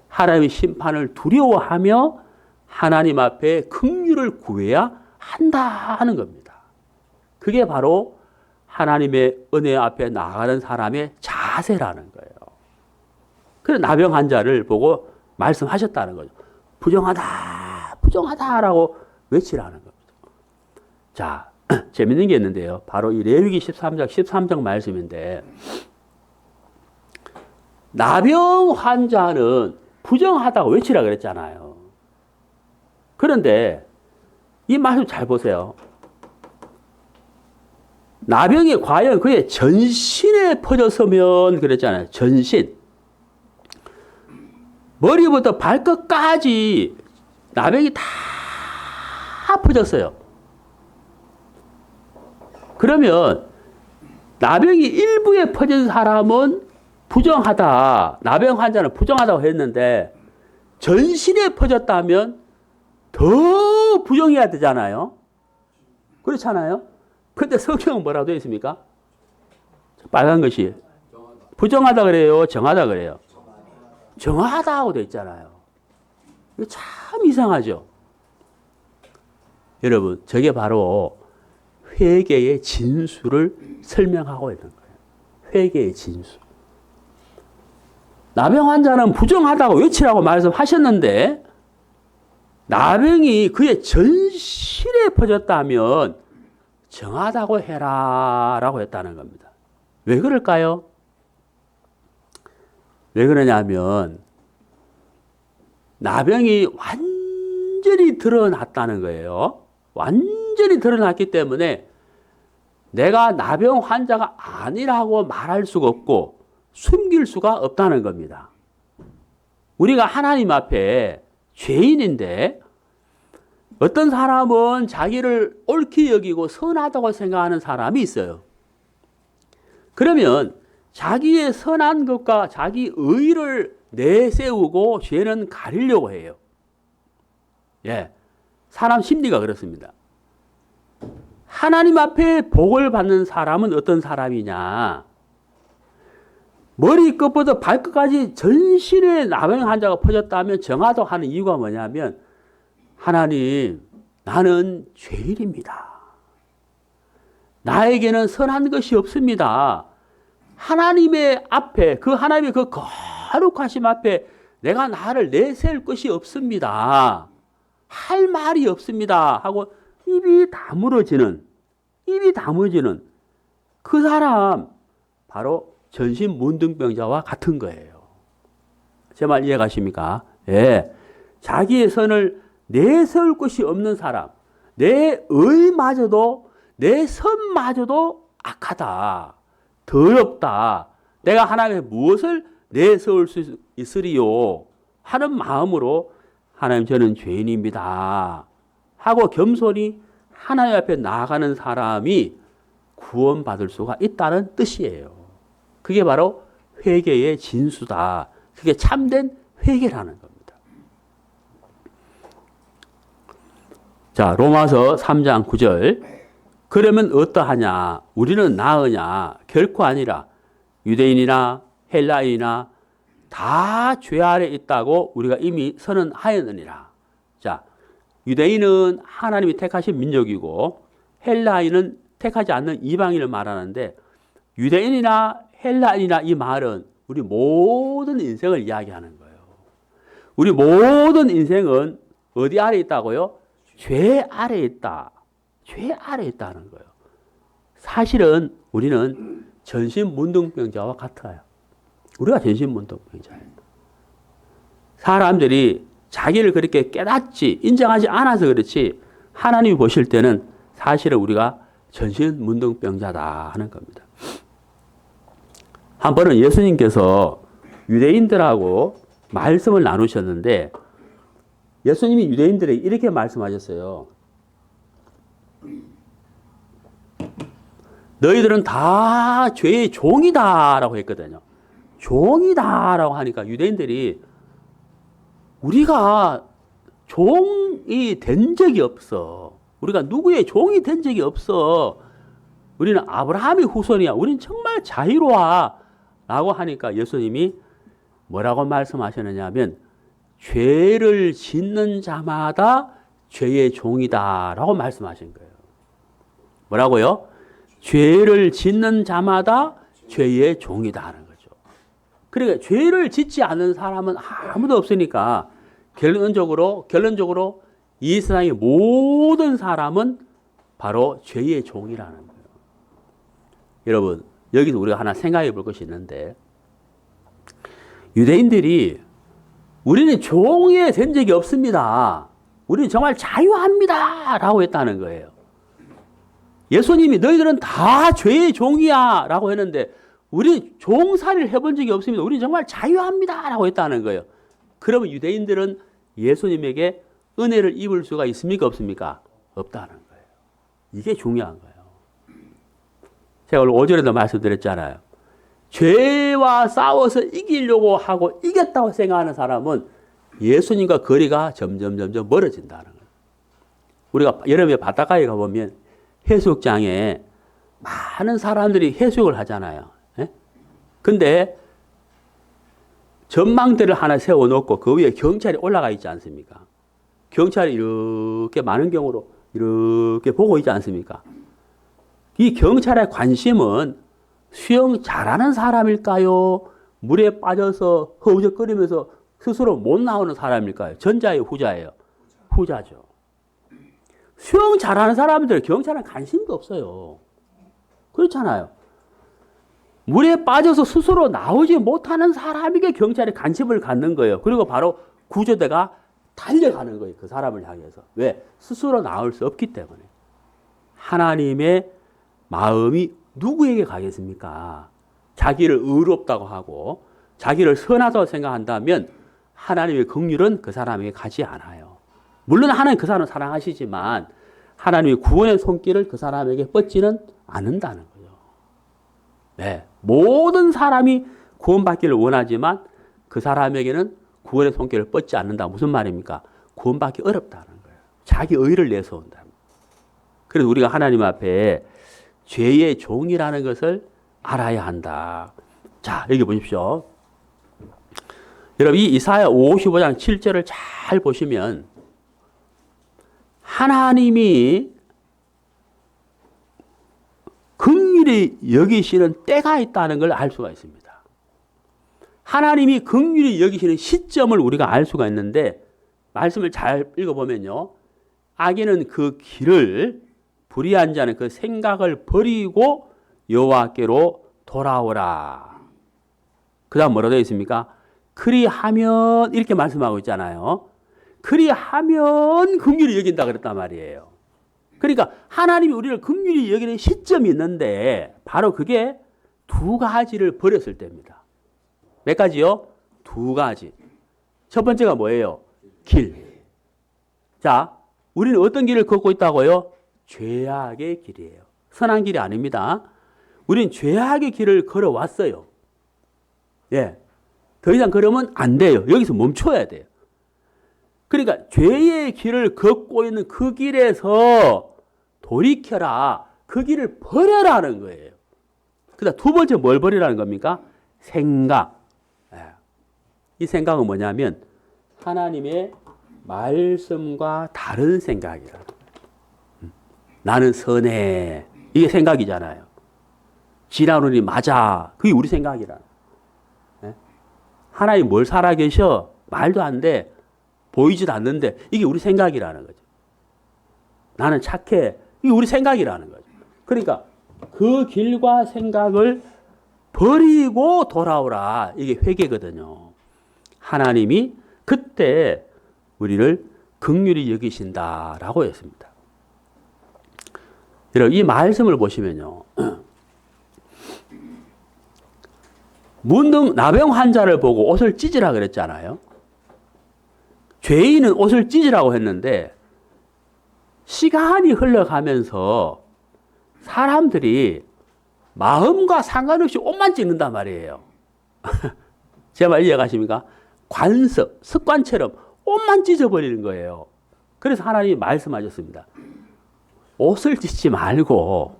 하나님의 심판을 두려워하며 하나님 앞에 긍휼을 구해야 한다는 겁니다. 그게 바로 하나님의 은혜 앞에 나가는 사람의 자세라는 거예요. 그래서 나병 환자를 보고 말씀하셨다는 거죠. 부정하다, 부정하다라고 외치라는 겁니다. 자, 재밌는 게 있는데요. 바로 이 레위기 13장 말씀인데 나병 환자는 부정하다고 외치라 그랬잖아요. 그런데 이 말씀 잘 보세요. 나병이 과연 그의 전신에 퍼졌으면 그랬잖아요. 전신. 머리부터 발끝까지 나병이 다 퍼졌어요. 그러면 나병이 일부에 퍼진 사람은 부정하다. 나병 환자는 부정하다고 했는데 전신에 퍼졌다면 더 부정해야 되잖아요. 그렇잖아요. 근데 성경은 뭐라고 되어 있습니까? 빨간 것이 부정하다 그래요? 정하다 그래요? 정하다고 되어 있잖아요. 이거 참 이상하죠. 여러분, 저게 바로 회개의 진수를 설명하고 있는 거예요. 회개의 진수. 나병 환자는 부정하다고 외치라고 말씀하셨는데 나병이 그의 전신에 퍼졌다면 정하다고 해라 라고 했다는 겁니다. 왜 그럴까요? 왜 그러냐면 나병이 완전히 드러났다는 거예요. 완전히 드러났기 때문에 내가 나병 환자가 아니라고 말할 수가 없고 숨길 수가 없다는 겁니다. 우리가 하나님 앞에 죄인인데 어떤 사람은 자기를 옳게 여기고 선하다고 생각하는 사람이 있어요. 그러면 자기의 선한 것과 자기 의를 내세우고 죄는 가리려고 해요. 예. 사람 심리가 그렇습니다. 하나님 앞에 복을 받는 사람은 어떤 사람이냐? 머리끝부터 발끝까지 전신에 나병 환자가 퍼졌다면 정하도 하는 이유가 뭐냐면 하나님, 나는 죄인입니다. 나에게는 선한 것이 없습니다. 하나님의 앞에, 하나님의 그 거룩하심 앞에 내가 나를 내세울 것이 없습니다. 할 말이 없습니다. 하고 입이 다물어지는 그 사람, 바로 전신 문둥병자와 같은 거예요. 제 말 이해가십니까? 예. 자기의 선을 내세울 것이 없는 사람, 내 의마저도, 내 선마저도 악하다, 더럽다, 내가 하나님의 무엇을 내세울 수 있으리요 하는 마음으로 하나님 저는 죄인입니다 하고 겸손히 하나님 앞에 나아가는 사람이 구원받을 수가 있다는 뜻이에요. 그게 바로 회개의 진수다. 그게 참된 회개라는 겁니다. 자, 로마서 3장 9절. 그러면 어떠하냐? 우리는 나으냐? 결코 아니라 유대인이나 헬라인이나 다 죄 아래 있다고 우리가 이미 선언하였느니라. 자, 유대인은 하나님이 택하신 민족이고 헬라인은 택하지 않는 이방인을 말하는데 유대인이나 헬라인이나 이 말은 우리 모든 인생을 이야기하는 거예요. 우리 모든 인생은 어디 아래 있다고요? 죄 아래 있다. 죄 아래 있다는 거예요. 사실은 우리는 전신문둥병자와 같아요. 우리가 전신문둥병자예요. 사람들이 자기를 그렇게 깨닫지, 인정하지 않아서 그렇지 하나님이 보실 때는 사실은 우리가 전신문둥병자다 하는 겁니다. 한 번은 예수님께서 유대인들하고 말씀을 나누셨는데 예수님이 유대인들에게 이렇게 말씀하셨어요. 너희들은 다 죄의 종이다라고 했거든요. 종이다라고 하니까 유대인들이 우리가 종이 된 적이 없어. 우리가 누구의 종이 된 적이 없어. 우리는 아브라함의 후손이야. 우리는 정말 자유로워. 라고 하니까 예수님이 뭐라고 말씀하셨느냐 하면 죄를 짓는 자마다 죄의 종이다 라고 말씀하신 거예요. 뭐라고요? 죄를 짓는 자마다 죄의 종이다 하는 거죠. 그러니까 죄를 짓지 않는 사람은 아무도 없으니까 결론적으로 이 세상의 모든 사람은 바로 죄의 종이라는 거예요. 여러분, 여기서 우리가 하나 생각해 볼 것이 있는데 유대인들이 우리는 종이 된 적이 없습니다. 우리는 정말 자유합니다. 라고 했다는 거예요. 예수님이 너희들은 다 죄의 종이야. 라고 했는데 우리 종살이를 해본 적이 없습니다. 우리는 정말 자유합니다. 라고 했다는 거예요. 그러면 유대인들은 예수님에게 은혜를 입을 수가 있습니까? 없습니까? 없다는 거예요. 이게 중요한 거예요. 제가 오늘 5절에도 말씀드렸잖아요. 죄와 싸워서 이기려고 하고 이겼다고 생각하는 사람은 예수님과 거리가 점점 멀어진다는 거예요. 우리가 여름에 바닷가에 가보면 해수욕장에 많은 사람들이 해수욕을 하잖아요. 근데 전망대를 하나 세워놓고 그 위에 경찰이 올라가 있지 않습니까? 경찰이 이렇게 많은 경우로 이렇게 보고 있지 않습니까? 이 경찰의 관심은 수영 잘하는 사람일까요? 물에 빠져서 허우적거리면서 스스로 못 나오는 사람일까요? 전자예요, 후자예요? 후자죠. 수영 잘하는 사람들 경찰은 관심도 없어요. 그렇잖아요. 물에 빠져서 스스로 나오지 못하는 사람에게 경찰이 관심을 갖는 거예요. 그리고 바로 구조대가 달려가는 거예요. 그 사람을 향해서. 왜? 스스로 나올 수 없기 때문에. 하나님의 마음이 누구에게 가겠습니까? 자기를 의롭다고 하고 자기를 선하다고 생각한다면 하나님의 긍휼은 그 사람에게 가지 않아요. 물론 하나님 그 사람을 사랑하시지만 하나님의 구원의 손길을 그 사람에게 뻗지는 않는다는 거죠. 네. 모든 사람이 구원받기를 원하지만 그 사람에게는 구원의 손길을 뻗지 않는다. 무슨 말입니까? 구원받기 어렵다는 거예요. 자기 의를 내서 온다. 그래서 우리가 하나님 앞에 죄의 종이라는 것을 알아야 한다. 자, 여기 보십시오. 여러분, 이 이사야 55장 7절을 잘 보시면 하나님이 긍휼히 여기시는 때가 있다는 걸 알 수가 있습니다. 하나님이 긍휼히 여기시는 시점을 우리가 알 수가 있는데 말씀을 잘 읽어보면요. 악인은 그 길을 불의한 자는 그 생각을 버리고 여호와께로 돌아오라. 그 다음 뭐라고 되어 있습니까? 그리하면 이렇게 말씀하고 있잖아요. 그리하면 긍휼히 여긴다 그랬단 말이에요. 그러니까 하나님이 우리를 긍휼히 여기는 시점이 있는데 바로 그게 두 가지를 버렸을 때입니다. 몇 가지요? 두 가지. 첫 번째가 뭐예요? 길. 자, 우리는 어떤 길을 걷고 있다고요? 죄악의 길이에요. 선한 길이 아닙니다. 우리는 죄악의 길을 걸어왔어요. 예. 더 이상 걸으면 안 돼요. 여기서 멈춰야 돼요. 그러니까 죄의 길을 걷고 있는 그 길에서 돌이켜라. 그 길을 버려라는 거예요. 그다음 두 번째 뭘 버리라는 겁니까? 생각. 이 생각은 뭐냐면 하나님의 말씀과 다른 생각이라. 나는 선해. 이게 생각이잖아요. 지나누니 맞아. 그게 우리 생각이라. 하나님 뭘 살아계셔? 말도 안 돼. 보이지도 않는데 이게 우리 생각이라는 거죠. 나는 착해. 이게 우리 생각이라는 거죠. 그러니까 그 길과 생각을 버리고 돌아오라. 이게 회개거든요. 하나님이 그때 우리를 긍휼히 여기신다라고 했습니다. 여러분 이 말씀을 보시면요. 문득 나병 환자를 보고 옷을 찢으라 그랬잖아요. 죄인은 옷을 찢으라고 했는데 시간이 흘러가면서 사람들이 마음과 상관없이 옷만 찢는단 말이에요. 제 말 이해가십니까? 관습, 습관처럼 옷만 찢어버리는 거예요. 그래서 하나님이 말씀하셨습니다. 옷을 찢지 말고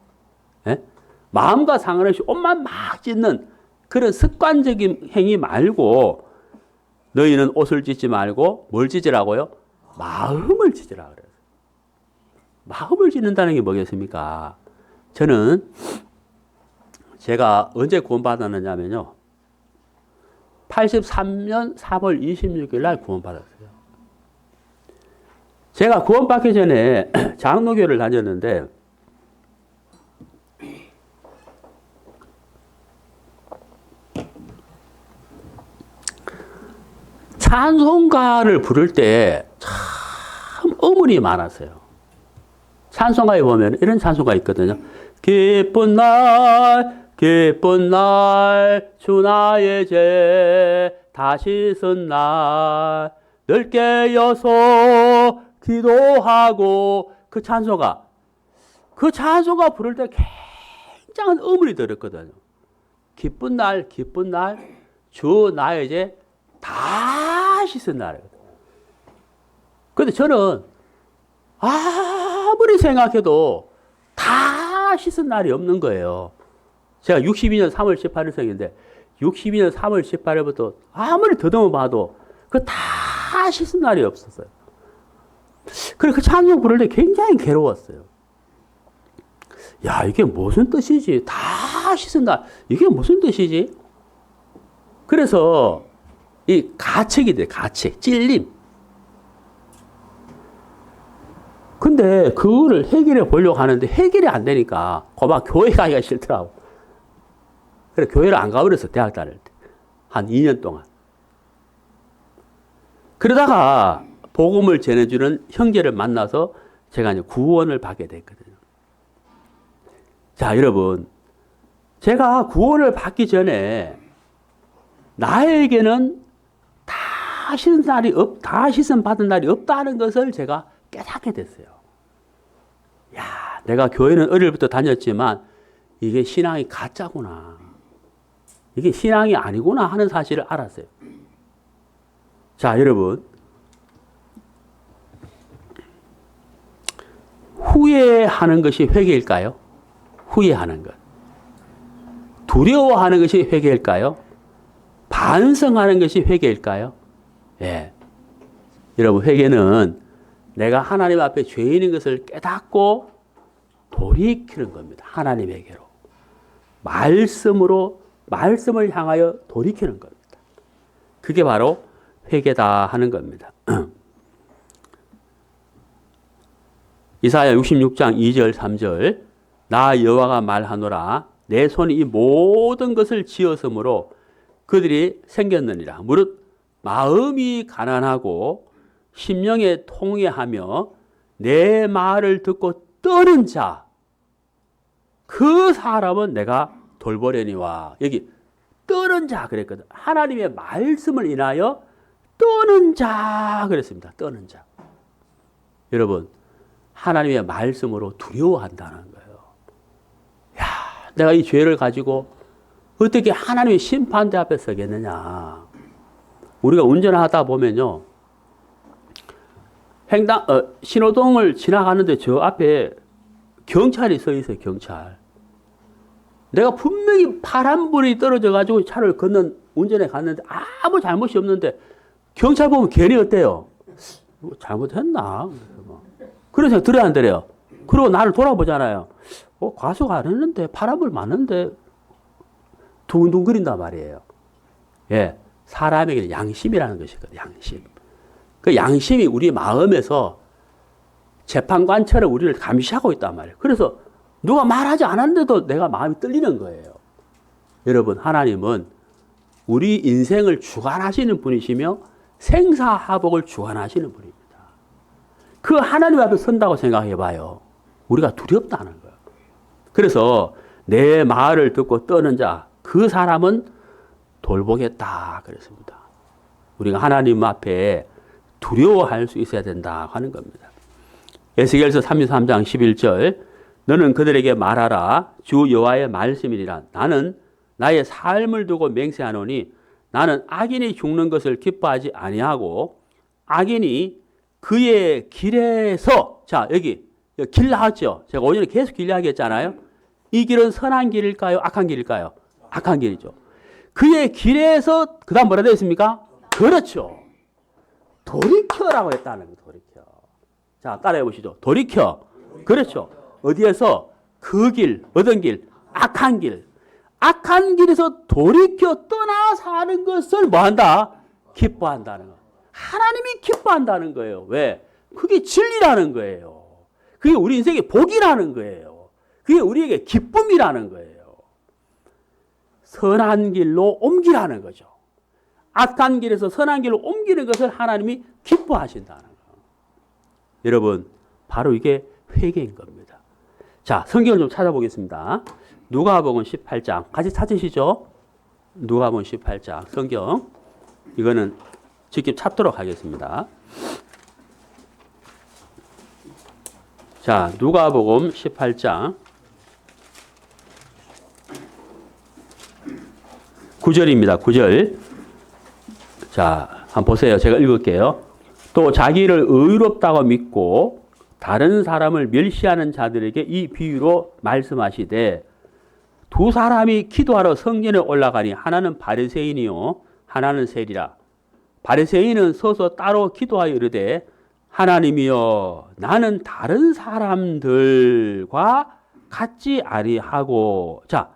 마음과 상관없이 옷만 막 찢는 그런 습관적인 행위 말고 너희는 옷을 찢지 말고 뭘 찢으라고요? 마음을 찢으라 그래요. 마음을 찢는다는 게 뭐겠습니까? 저는 제가 언제 구원받았느냐면요. 83년 3월 26일 날 구원받았어요. 제가 구원받기 전에 장로교를 다녔는데 찬송가를 부를 때 참 어문이 많았어요. 찬송가에 보면 이런 찬송가 있거든요. 기쁜 날, 기쁜 날, 주 나의 죄 다시 쓴 날, 늘 깨어서 기도하고 그 찬송가 부를 때 굉장한 어문이 들었거든요. 기쁜 날, 기쁜 날, 주 나의 죄 다시 쓴 날이거든요. 근데 저는 아무리 생각해도 다 씻은 날이 없는 거예요. 제가 62년 3월 18일 생인데 62년 3월 18일부터 아무리 더듬어 봐도 그 다 씻은 날이 없었어요. 그래서 그 찬송 부를 때 굉장히 괴로웠어요. 야, 이게 무슨 뜻이지? 다 씻은 날. 이게 무슨 뜻이지? 그래서 이 가책이 돼, 가책, 찔림. 근데 그거를 해결해 보려고 하는데 해결이 안 되니까 고막 교회 가기가 싫더라고. 그래서 교회를 안 가버렸어, 대학 다닐 때. 한 2년 동안. 그러다가 복음을 전해주는 형제를 만나서 제가 이제 구원을 받게 됐거든요. 자, 여러분. 제가 구원을 받기 전에 나에게는 다 씻음 받은 날이 없다는 것을 제가 깨닫게 됐어요. 야, 내가 교회는 어릴 때부터 다녔지만 이게 신앙이 가짜구나. 이게 신앙이 아니구나 하는 사실을 알았어요. 자, 여러분. 후회하는 것이 회개일까요? 후회하는 것. 두려워하는 것이 회개일까요? 반성하는 것이 회개일까요? 예. 여러분, 회개는 내가 하나님 앞에 죄인인 것을 깨닫고 돌이키는 겁니다. 하나님에게로. 말씀을 향하여 돌이키는 겁니다. 그게 바로 회개다 하는 겁니다. 이사야 66장 2절 3절 나 여호와가 말하노라 내 손이 이 모든 것을 지었으므로 그들이 생겼느니라. 무릇 마음이 가난하고 심령에 통회하며 내 말을 듣고 떠는 자 그 사람은 내가 돌보려니와. 여기 떠는 자 그랬거든. 하나님의 말씀을 인하여 떠는 자 그랬습니다. 떠는 자. 여러분 하나님의 말씀으로 두려워한다는 거예요. 야, 내가 이 죄를 가지고 어떻게 하나님의 심판대 앞에 서겠느냐. 우리가 운전하다 보면요. 신호등을 지나가는데 저 앞에 경찰이 서 있어요, 경찰. 내가 분명히 파란불이 떨어져가지고 차를 운전해 갔는데 아무 잘못이 없는데 경찰 보면 괜히 어때요? 잘못했나? 그런 생각 들어야 안 들어요? 그리고 나를 돌아보잖아요. 과속 안 했는데, 파란불 맞는데, 두근두근거린단 말이에요. 예, 사람에게는 양심이라는 것이 있거든요. 양심. 그 양심이 우리 마음에서 재판관처럼 우리를 감시하고 있단 말이에요. 그래서 누가 말하지 않았는데도 내가 마음이 떨리는 거예요. 여러분, 하나님은 우리 인생을 주관하시는 분이시며 생사화복을 주관하시는 분입니다. 그 하나님 앞에 선다고 생각해 봐요. 우리가 두렵다는 거예요. 그래서 내 말을 듣고 떠는 자, 그 사람은 돌보겠다 그랬습니다. 우리가 하나님 앞에 두려워할 수 있어야 된다 하는 겁니다. 에스겔서 33장 11절 너는 그들에게 말하라 주 여호와의 말씀이니라 나는 나의 삶을 두고 맹세하노니 나는 악인이 죽는 것을 기뻐하지 아니하고 악인이 그의 길에서 자 여기 길 나왔죠. 제가 오전에 계속 길 이야기했잖아요. 이 길은 선한 길일까요? 악한 길일까요? 악한 길이죠. 그의 길에서 그 다음 뭐라 되어 있습니까? 그렇죠. 돌이켜라고 했다는 거예요. 돌이켜. 자 따라해 보시죠. 돌이켜. 그렇죠. 어디에서? 그 길. 어떤 길? 악한 길. 악한 길에서 돌이켜 떠나 사는 것을 뭐한다? 기뻐한다는 거. 하나님이 기뻐한다는 거예요. 왜? 그게 진리라는 거예요. 그게 우리 인생의 복이라는 거예요. 그게 우리에게 기쁨이라는 거예요. 선한 길로 옮기라는 거죠. 악한 길에서 선한 길로 옮기는 것을 하나님이 기뻐하신다는 거예요. 여러분, 바로 이게 회개인 겁니다. 자, 성경을 좀 찾아보겠습니다. 누가복음 18장 같이 찾으시죠? 누가복음 18장 성경 이거는 직접 찾도록 하겠습니다. 자, 누가복음 18장 9절입니다. 9절. 자, 한번 보세요. 제가 읽을게요. 또 자기를 의롭다고 믿고 다른 사람을 멸시하는 자들에게 이 비유로 말씀하시되 두 사람이 기도하러 성전에 올라가니 하나는 바리새인이요 하나는 세리라. 바리새인은 서서 따로 기도하여 이르되 하나님이여 나는 다른 사람들과 같지 아니하고 자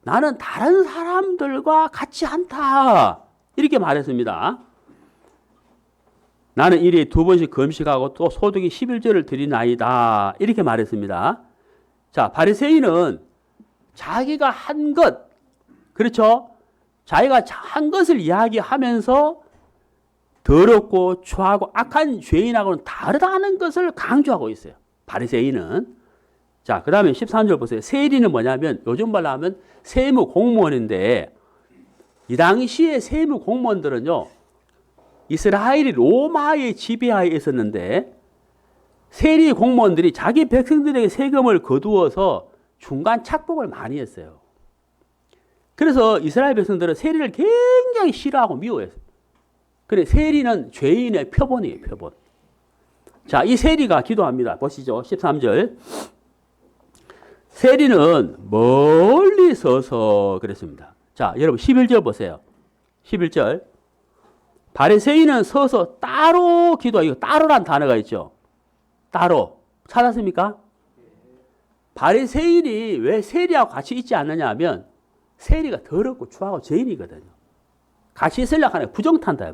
나는 다른 사람들과 같지 않다 이렇게 말했습니다. 나는 일에 2번씩 금식하고 또 소득이 11조를 드리나이다 이렇게 말했습니다. 자 바리새인은 자기가 한 것 그렇죠? 자기가 한 것을 이야기하면서 더럽고 추하고 악한 죄인하고는 다르다는 것을 강조하고 있어요. 바리새인은. 자, 그 다음에 13절 보세요. 세리는 뭐냐면 요즘 말로 하면 세무 공무원인데 이 당시에 세무 공무원들은요. 이스라엘이 로마의 지배하에 있었는데 세리 공무원들이 자기 백성들에게 세금을 거두어서 중간 착복을 많이 했어요. 그래서 이스라엘 백성들은 세리를 굉장히 싫어하고 미워했어요. 그래 세리는 죄인의 표본이에요. 표본. 자, 이 세리가 기도합니다. 보시죠. 13절. 세리는 멀리 서서 그랬습니다. 자, 여러분 11절 보세요. 11절. 바리새인은 서서 따로 기도하고 이거 따로란 단어가 있죠. 따로. 찾았습니까? 바리새인이 왜 세리하고 같이 있지 않느냐 하면 세리가 더럽고 추하고 죄인이거든요. 같이 있으려고 하는 부정탄다.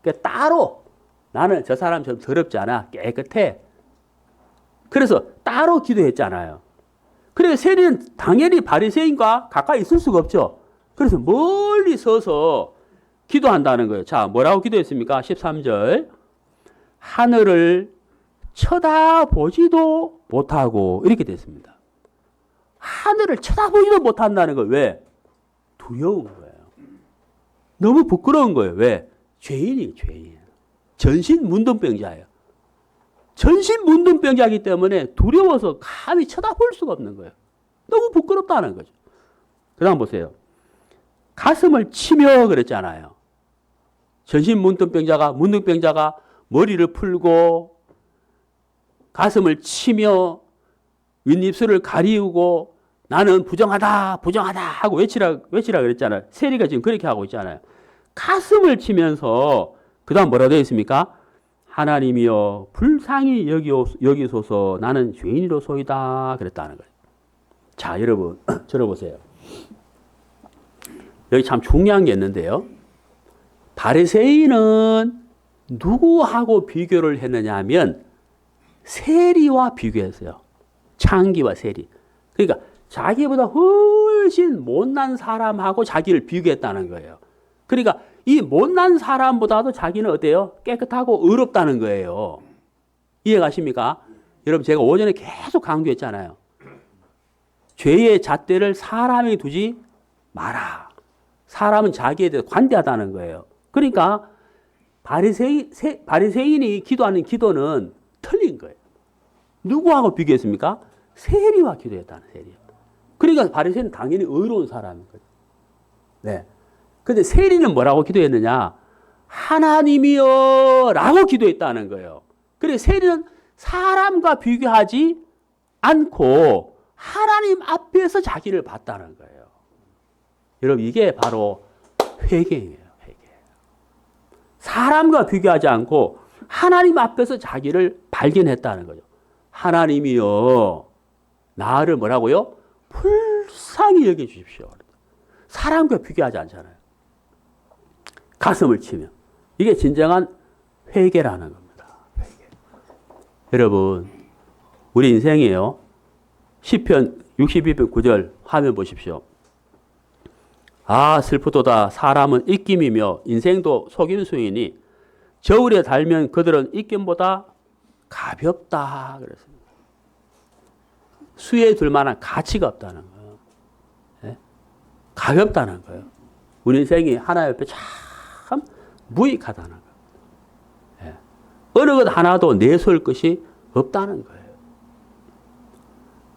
그러니까 따로 나는 저 사람처럼 더럽지 않아. 깨끗해. 그래서 따로 기도했잖아요. 그래서 세리는 당연히 바리새인과 가까이 있을 수가 없죠. 그래서 멀리 서서 기도한다는 거예요. 자, 뭐라고 기도했습니까? 13절. 하늘을 쳐다보지도 못하고 이렇게 됐습니다. 하늘을 쳐다보지도 못한다는 거예요. 왜? 두려운 거예요. 너무 부끄러운 거예요. 왜? 죄인이에요. 죄인. 전신 문둥병자예요. 전신 문둥병자이기 때문에 두려워서 감히 쳐다볼 수가 없는 거예요. 너무 부끄럽다는 거죠. 그 다음 보세요. 가슴을 치며 그랬잖아요. 전신 문둥병자가 머리를 풀고 가슴을 치며 윗입술을 가리우고 나는 부정하다 부정하다 하고 외치라 그랬잖아요. 세리가 지금 그렇게 하고 있잖아요. 가슴을 치면서 그 다음 뭐라 되어 있습니까? 하나님이여 불쌍히 여기소서 나는 죄인이로소이다 그랬다는 거예요. 자 여러분 들어보세요. 여기 참 중요한 게 있는데요. 바리새인은 누구하고 비교를 했느냐 하면 세리와 비교했어요. 창기와 세리. 그러니까 자기보다 훨씬 못난 사람하고 자기를 비교했다는 거예요. 그러니까 이 못난 사람보다도 자기는 어때요? 깨끗하고 의롭다는 거예요. 이해가십니까? 여러분 제가 오전에 계속 강조했잖아요. 죄의 잣대를 사람에게 두지 마라. 사람은 자기에 대해서 관대하다는 거예요. 그러니까 바리새인이 기도하는 기도는 틀린 거예요. 누구하고 비교했습니까? 세리와 기도했다는 세리. 그러니까 바리새인은 당연히 의로운 사람인 거죠. 네. 근데 세리는 뭐라고 기도했느냐? 하나님이여 라고 기도했다는 거예요. 그래서 세리는 사람과 비교하지 않고 하나님 앞에서 자기를 봤다는 거예요. 여러분 이게 바로 회개예요. 회개. 사람과 비교하지 않고 하나님 앞에서 자기를 발견했다는 거죠. 하나님이여 나를 뭐라고요? 불쌍히 여겨주십시오. 사람과 비교하지 않잖아요. 가슴을 치며. 이게 진정한 회개라는 겁니다. 회개. 여러분 우리 인생이에요. 시편 62편 9절 화면 보십시오. 아 슬프도다 사람은 입김이며 인생도 속임수이니 저울에 달면 그들은 입김보다 가볍다 그랬습니다. 수에 둘 만한 가치가 없다는 거예요. 네? 가볍다는 거예요. 우리 인생이 하나 옆에 참 무익하다는 거예요. 네. 어느 것 하나도 내세울 것이 없다는 거예요.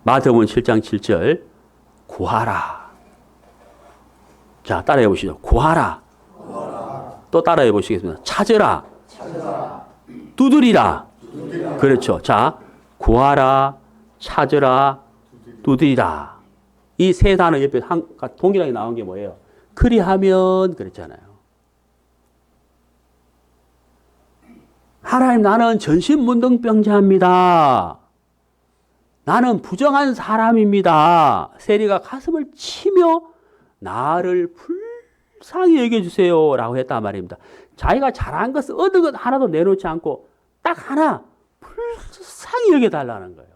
마태복음 7장 7절 구하라. 자 따라해 보시죠. 구하라. 구하라. 또 따라해 보시겠습니다. 찾으라. 찾으라. 두드리라. 두드리라. 그렇죠. 자 구하라. 찾으라. 두드리라. 이 세 단어 옆에 동일하게 나온 게 뭐예요? 그리하면 그랬잖아요. 하나님 나는 전신문둥병자입니다. 나는 부정한 사람입니다. 세리가 가슴을 치며 나를 불쌍히 여겨주세요 라고 했단 말입니다. 자기가 잘한 것을 얻은 것 하나도 내놓지 않고 딱 하나 불쌍히 여겨달라는 거예요.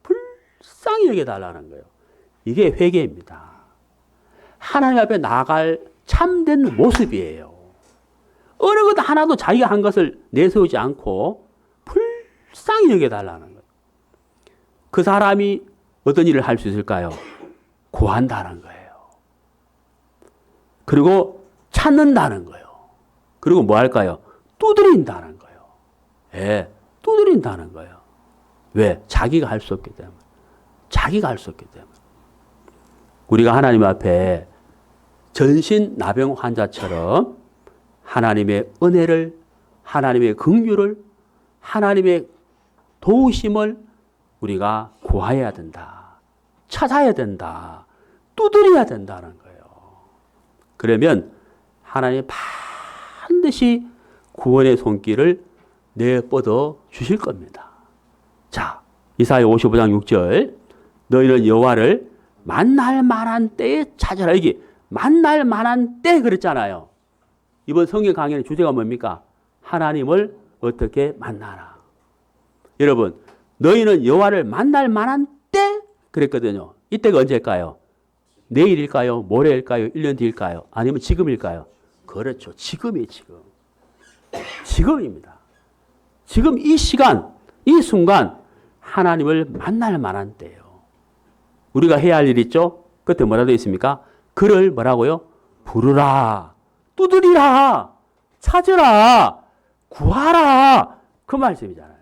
불쌍히 여겨달라는 거예요. 이게 회개입니다. 하나님 앞에 나아갈 참된 모습이에요. 어느 것 하나도 자기가 한 것을 내세우지 않고 불쌍히 여겨달라는 거예요. 그 사람이 어떤 일을 할 수 있을까요? 구한다는 거예요. 그리고 찾는다는 거예요. 그리고 뭐 할까요? 두드린다는 거예요. 예, 두드린다는 거예요. 왜? 자기가 할 수 없기 때문에. 자기가 할 수 없기 때문에. 우리가 하나님 앞에 전신 나병 환자처럼 하나님의 은혜를, 하나님의 긍휼을, 하나님의 도우심을 우리가 구해야 된다. 찾아야 된다. 두드려야 된다는 거예요. 그러면 하나님 반드시 구원의 손길을 내뻗어 주실 겁니다. 자, 이사야 55장 6절 너희는 여호와를 만날 만한 때에 찾아라. 이게 만날 만한 때 그랬잖아요. 이번 성경 강연의 주제가 뭡니까? 하나님을 어떻게 만나라. 여러분 너희는 여호와를 만날 만한 때 그랬거든요. 이때가 언제일까요? 내일일까요? 모레일까요? 1년 뒤일까요? 아니면 지금일까요? 그렇죠. 지금이에요. 지금. 지금입니다. 지금 이 시간, 이 순간 하나님을 만날 만한 때예요. 우리가 해야 할 일 있죠? 그때 뭐라 되어 있습니까? 그를 뭐라고요? 부르라. 두드리라. 찾으라. 구하라. 그 말씀이잖아요.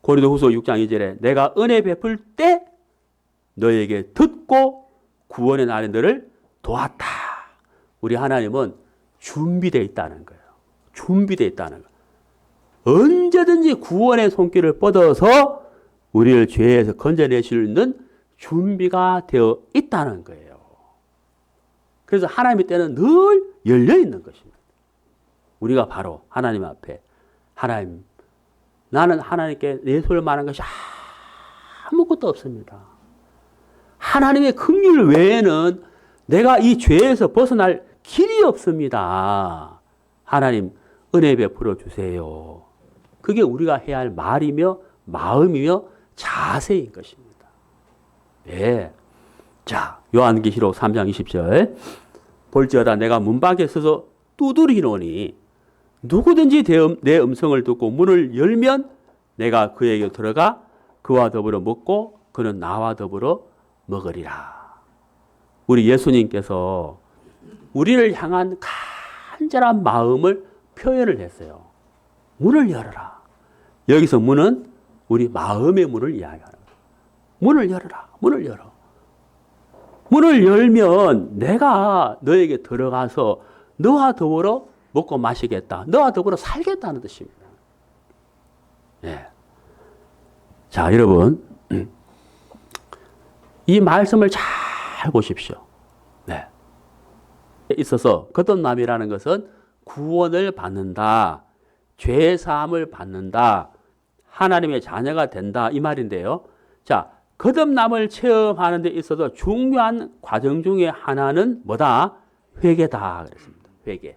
고린도후서 6장 2절에 내가 은혜 베풀 때 너에게 듣고 구원의 날에 너를 도왔다. 우리 하나님은 준비되어 있다는 거예요. 준비되어 있다는 거예요. 언제든지 구원의 손길을 뻗어서 우리를 죄에서 건져낼 수 있는 준비가 되어 있다는 거예요. 그래서 하나님의 때는 늘 열려 있는 것입니다. 우리가 바로 하나님 앞에 하나님 나는 하나님께 내세울 만한 것이 아무것도 없습니다. 하나님의 긍휼 외에는 내가 이 죄에서 벗어날 길이 없습니다. 하나님 은혜 베풀어 주세요. 그게 우리가 해야 할 말이며 마음이며 자세인 것입니다. 네. 자, 요한계시록 3장 20절. 볼지어다 내가 문 밖에 서서 두드리노니 누구든지 내 음성을 듣고 문을 열면 내가 그에게 들어가 그와 더불어 먹고 그는 나와 더불어 먹으리라. 우리 예수님께서 우리를 향한 간절한 마음을 표현을 했어요. 문을 열어라. 여기서 문은 우리 마음의 문을 이야기하는 거예요. 문을 열어라. 문을 열어. 문을 열면 내가 너에게 들어가서 너와 더불어 먹고 마시겠다. 너와 더불어 살겠다는 뜻입니다. 네. 자, 여러분. 이 말씀을 잘 보십시오. 네. 있어서 거듭남이라는 것은 구원을 받는다. 죄사함을 받는다. 하나님의 자녀가 된다. 이 말인데요. 자, 거듭남을 체험하는 데 있어서 중요한 과정 중에 하나는 뭐다? 회개다. 그랬습니다. 회개.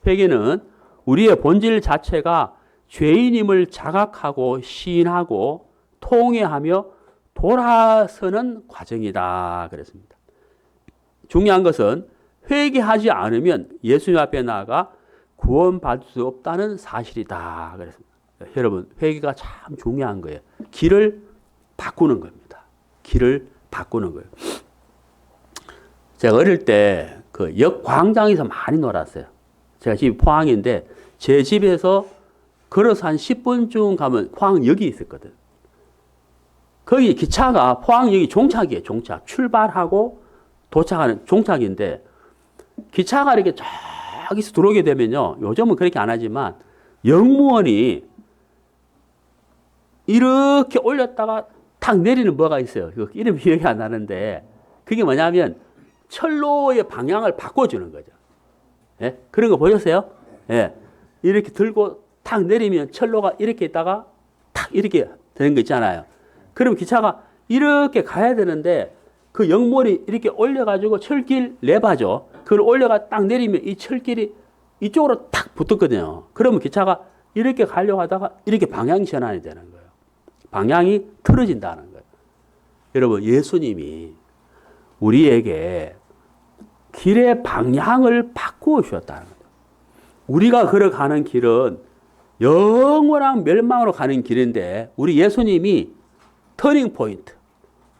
회개는 우리의 본질 자체가 죄인임을 자각하고 시인하고 통회하며 돌아서는 과정이다. 그랬습니다. 중요한 것은 회개하지 않으면 예수님 앞에 나아가 구원받을 수 없다는 사실이다. 그랬습니다. 여러분, 회개가 참 중요한 거예요. 길을 바꾸는 겁니다. 길을 바꾸는 거예요. 제가 어릴 때 그 역 광장에서 많이 놀았어요. 제가 집이 포항인데 제 집에서 걸어서 한 10분쯤 가면 포항역이 있었거든. 거기 기차가 포항역이 종착이에요. 종착. 출발하고 도착하는 종착인데 기차가 이렇게 저기서 들어오게 되면요. 요즘은 그렇게 안 하지만 역무원이 이렇게 올렸다가 탁 내리는 뭐가 있어요. 이름 기억이 안 나는데 그게 뭐냐면 철로의 방향을 바꿔주는 거죠. 예? 그런 거 보셨어요? 예. 이렇게 들고 탁 내리면 철로가 이렇게 있다가 탁 이렇게 되는 거 있잖아요. 그럼 기차가 이렇게 가야 되는데 그 역물이 이렇게 올려가지고 철길 레바죠. 그걸 올려가 딱 내리면 이 철길이 이쪽으로 탁 붙었거든요. 그러면 기차가 이렇게 가려고 하다가 이렇게 방향 전환이 되는 거예요. 방향이 틀어진다는 거예요. 여러분, 예수님이 우리에게 길의 방향을 바꾸어 주셨다는 거예요. 우리가 걸어가는 길은 영원한 멸망으로 가는 길인데 우리 예수님이 터닝 포인트,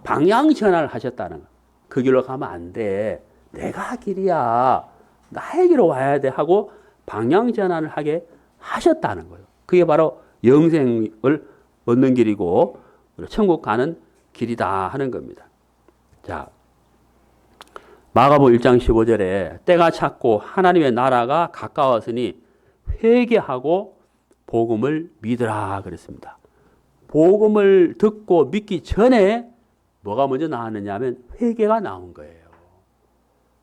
방향 전환을 하셨다는 거예요. 그 길로 가면 안 돼. 내가 길이야. 나에게로 와야 돼 하고 방향 전환을 하게 하셨다는 거예요. 그게 바로 영생을 얻는 길이고 천국 가는 길이다 하는 겁니다. 자, 마가복음 1장 15절에 때가 찼고 하나님의 나라가 가까웠으니 회개하고 복음을 믿으라 그랬습니다. 복음을 듣고 믿기 전에 뭐가 먼저 나왔느냐 하면 회개가 나온 거예요.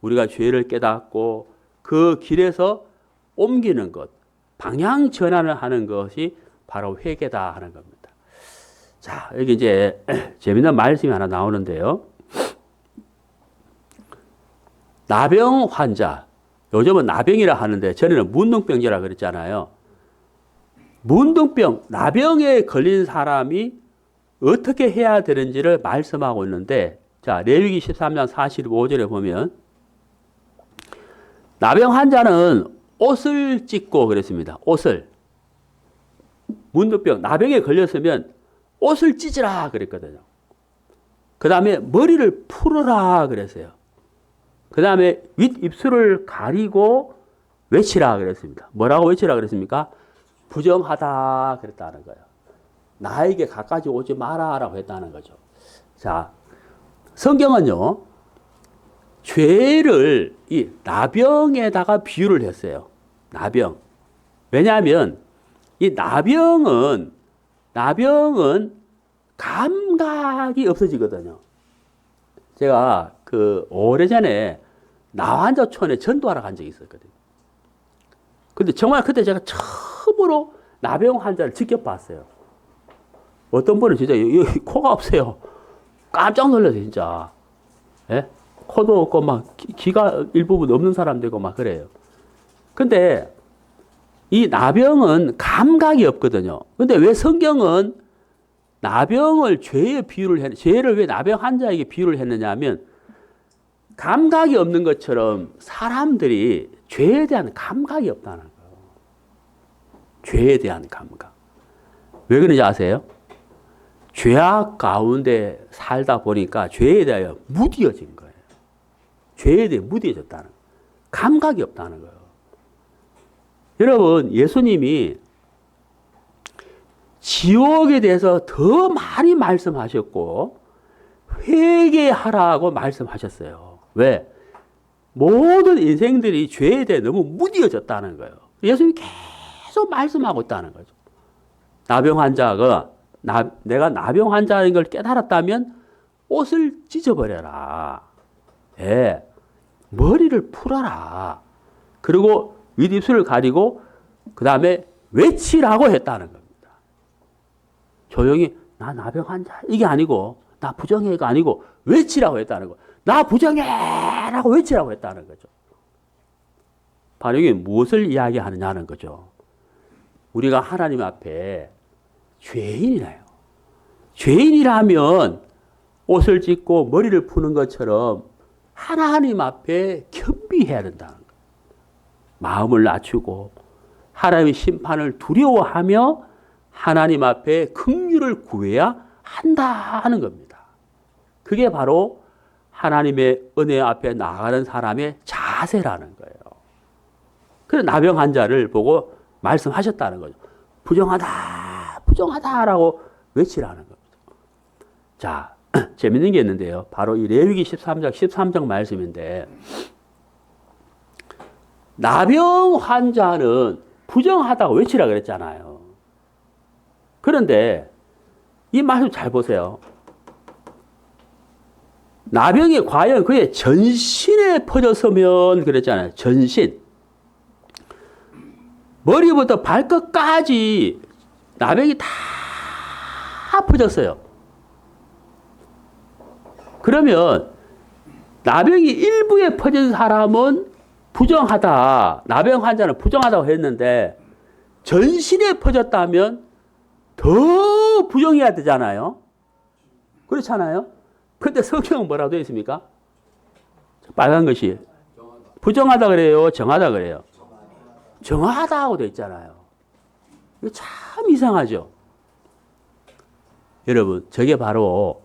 우리가 죄를 깨닫고 그 길에서 옮기는 것, 방향 전환을 하는 것이 바로 회개다 하는 겁니다. 자, 여기 이제 재미있는 말씀이 하나 나오는데요. 나병 환자, 요즘은 나병이라 하는데 전에는 문둥병이라 그랬잖아요. 문둥병, 나병에 걸린 사람이 어떻게 해야 되는지를 말씀하고 있는데, 자, 레위기 13장 45절에 보면 나병 환자는 옷을 찢고 그랬습니다. 옷을. 문둥병, 나병에 걸렸으면 옷을 찢으라 그랬거든요. 그 다음에 머리를 풀어라 그랬어요. 그 다음에 윗입술을 가리고 외치라 그랬습니다. 뭐라고 외치라 그랬습니까? 부정하다 그랬다는 거예요. 나에게 가까이 오지 마라라고 했다는 거죠. 자, 성경은요, 죄를 이 나병에다가 비유를 했어요. 나병. 왜냐하면 이 나병은 감각이 없어지거든요. 제가 그 오래전에 나환자촌에 전도하러 간 적이 있었거든요. 근데 정말 그때 제가 처음으로 나병 환자를 직접 봤어요. 어떤 분은 진짜 여기 코가 없어요. 깜짝 놀랐어요, 진짜. 예? 코도 없고 막 귀가 일부분 없는 사람 되고 막 그래요. 근데 이 나병은 감각이 없거든요. 근데 왜 성경은 나병을 죄를 왜 나병 환자에게 비유를 했느냐 하면 감각이 없는 것처럼 사람들이 죄에 대한 감각이 없다는 거예요. 죄에 대한 감각. 왜 그런지 아세요? 죄악 가운데 살다 보니까 죄에 대하여 무뎌진 거예요. 죄에 대해 무뎌졌다는 거예요. 감각이 없다는 거예요. 여러분, 예수님이 지옥에 대해서 더 많이 말씀하셨고 회개하라고 말씀하셨어요. 왜? 모든 인생들이 죄에 대해 너무 무뎌졌다는 거예요. 예수님이 계속 말씀하고 있다는 거죠. 나병 환자가 내가 나병 환자인 걸 깨달았다면 옷을 찢어버려라. 예. 머리를 풀어라. 그리고 윗입술을 가리고 그 다음에 외치라고 했다는 겁니다. 조용히 나 나병 환자 이게 아니고 나 부정해가 아니고 외치라고 했다는 거. 나 부정해라고 외치라고 했다는 거죠. 바로 이게 무엇을 이야기하느냐는 거죠. 우리가 하나님 앞에 죄인이라요. 죄인이라면 옷을 찢고 머리를 푸는 것처럼 하나님 앞에 겸비해야 된다는 거예요. 마음을 낮추고 하나님의 심판을 두려워하며 하나님 앞에 긍휼을 구해야 한다는 겁니다. 그게 바로 하나님의 은혜 앞에 나가는 사람의 자세라는 거예요. 그래서 나병 환자를 보고 말씀하셨다는 거죠. 부정하다, 부정하다라고 외치라는 겁니다. 자, 재밌는 게 있는데요. 바로 이 레위기 13장 말씀인데 나병 환자는 부정하다고 외치라 그랬잖아요. 그런데 이 말씀 잘 보세요. 나병이 과연 그의 전신에 퍼졌으면 그랬잖아요. 전신. 머리부터 발끝까지 나병이 다 퍼졌어요. 그러면 나병이 일부에 퍼진 사람은 부정하다. 나병 환자는 부정하다고 했는데 전신에 퍼졌다면 더 부정해야 되잖아요. 그렇잖아요. 그런데 성경은 뭐라고 되어 있습니까? 빨간 것이 부정하다 그래요? 정하다 그래요? 정하다고 되어 있잖아요. 이거 참 이상하죠. 여러분, 저게 바로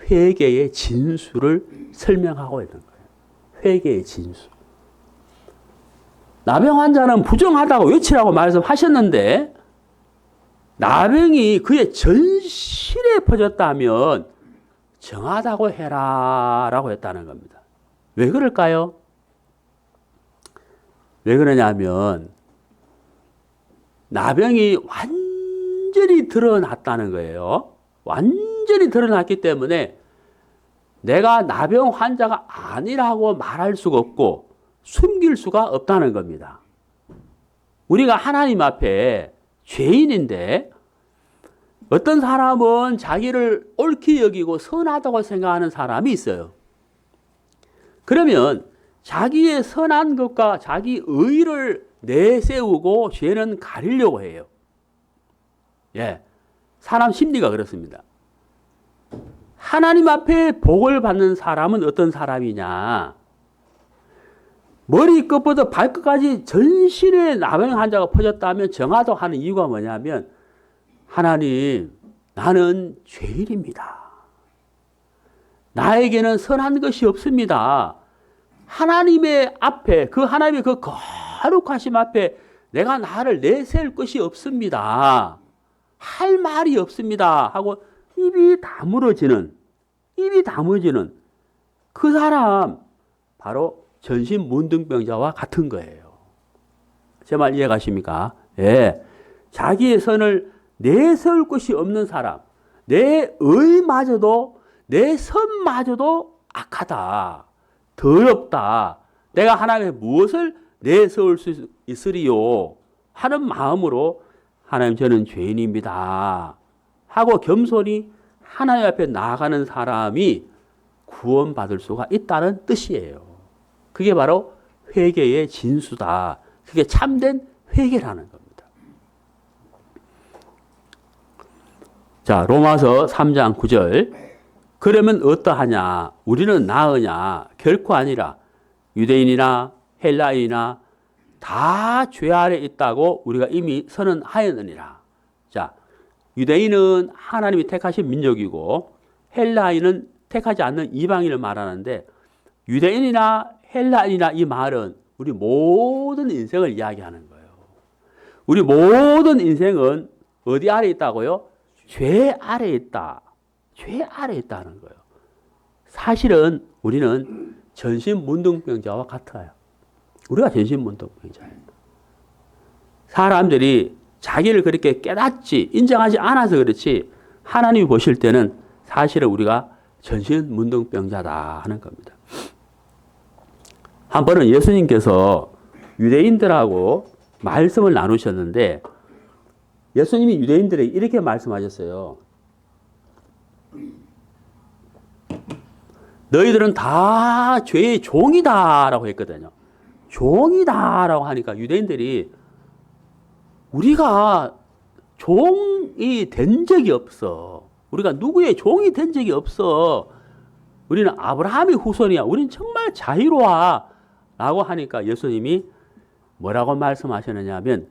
회개의 진수를 설명하고 있는 거예요. 회개의 진수. 나병 환자는 부정하다고 외치라고 말씀하셨는데 나병이 그의 전신에 퍼졌다면 정하다고 해라라고 했다는 겁니다. 왜 그럴까요? 왜 그러냐면 나병이 완전히 드러났다는 거예요. 완전히 드러났기 때문에 내가 나병 환자가 아니라고 말할 수가 없고 숨길 수가 없다는 겁니다. 우리가 하나님 앞에 죄인인데 어떤 사람은 자기를 옳게 여기고 선하다고 생각하는 사람이 있어요. 그러면 자기의 선한 것과 자기 의를 내세우고 죄는 가리려고 해요. 예, 사람 심리가 그렇습니다. 하나님 앞에 복을 받는 사람은 어떤 사람이냐? 머리끝부터 발끝까지 전신에 나병 환자가 퍼졌다면 정하도 하는 이유가 뭐냐면 하나님, 나는 죄인입니다. 나에게는 선한 것이 없습니다. 하나님의 앞에, 하나님의 그 거룩하심 앞에 내가 나를 내세울 것이 없습니다. 할 말이 없습니다. 하고 입이 다물어지는 그 사람, 바로 전신 문둥병자와 같은 거예요. 제 말 이해 가십니까? 예. 자기의 선을 내세울 것이 없는 사람, 내 의마저도, 내 선마저도 악하다, 더럽다, 내가 하나님의 무엇을 내세울 수 있으리요 하는 마음으로 하나님 저는 죄인입니다 하고 겸손히 하나님 앞에 나아가는 사람이 구원받을 수가 있다는 뜻이에요. 그게 바로 회개의 진수다. 그게 참된 회개라는 겁니다. 자, 로마서 3장 9절. 그러면 어떠하냐? 우리는 나으냐? 결코 아니라 유대인이나 헬라인이나 다 죄 아래 있다고 우리가 이미 선언하였느니라. 자, 유대인은 하나님이 택하신 민족이고 헬라인은 택하지 않는 이방인을 말하는데 유대인이나 헬라인이나 이 말은 우리 모든 인생을 이야기하는 거예요. 우리 모든 인생은 어디 아래 있다고요? 죄 아래 있다. 죄 아래 있다는 거예요. 사실은 우리는 전신문둥병자와 같아요. 우리가 전신문둥병자예요. 사람들이 자기를 그렇게 깨닫지 인정하지 않아서 그렇지 하나님이 보실 때는 사실은 우리가 전신문둥병자다 하는 겁니다. 한 번은 예수님께서 유대인들하고 말씀을 나누셨는데 예수님이 유대인들에게 이렇게 말씀하셨어요. 너희들은 다 죄의 종이다라고 했거든요. 종이다라고 하니까 유대인들이 우리가 종이 된 적이 없어. 우리가 누구의 종이 된 적이 없어. 우리는 아브라함의 후손이야. 우리는 정말 자유로워. 라고 하니까 예수님이 뭐라고 말씀하셨느냐 하면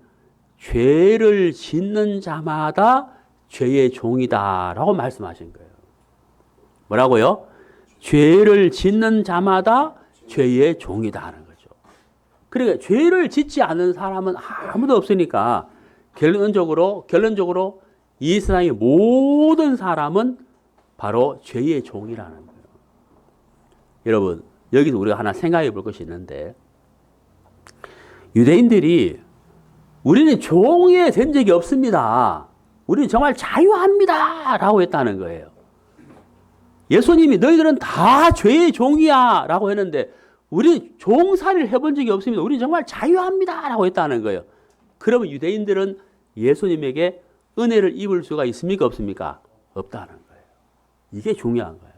죄를 짓는 자마다 죄의 종이다 라고 말씀하신 거예요. 뭐라고요? 죄를 짓는 자마다 죄의 종이다 하는 거죠. 그러니까 죄를 짓지 않는 사람은 아무도 없으니까 결론적으로 이 세상의 모든 사람은 바로 죄의 종이라는 거예요. 여러분, 여기서 우리가 하나 생각해 볼 것이 있는데 유대인들이 우리는 종이 된 적이 없습니다. 우리는 정말 자유합니다. 라고 했다는 거예요. 예수님이 너희들은 다 죄의 종이야. 라고 했는데 우리 종살이를 해본 적이 없습니다. 우리는 정말 자유합니다. 라고 했다는 거예요. 그러면 유대인들은 예수님에게 은혜를 입을 수가 있습니까? 없습니까? 없다는 거예요. 이게 중요한 거예요.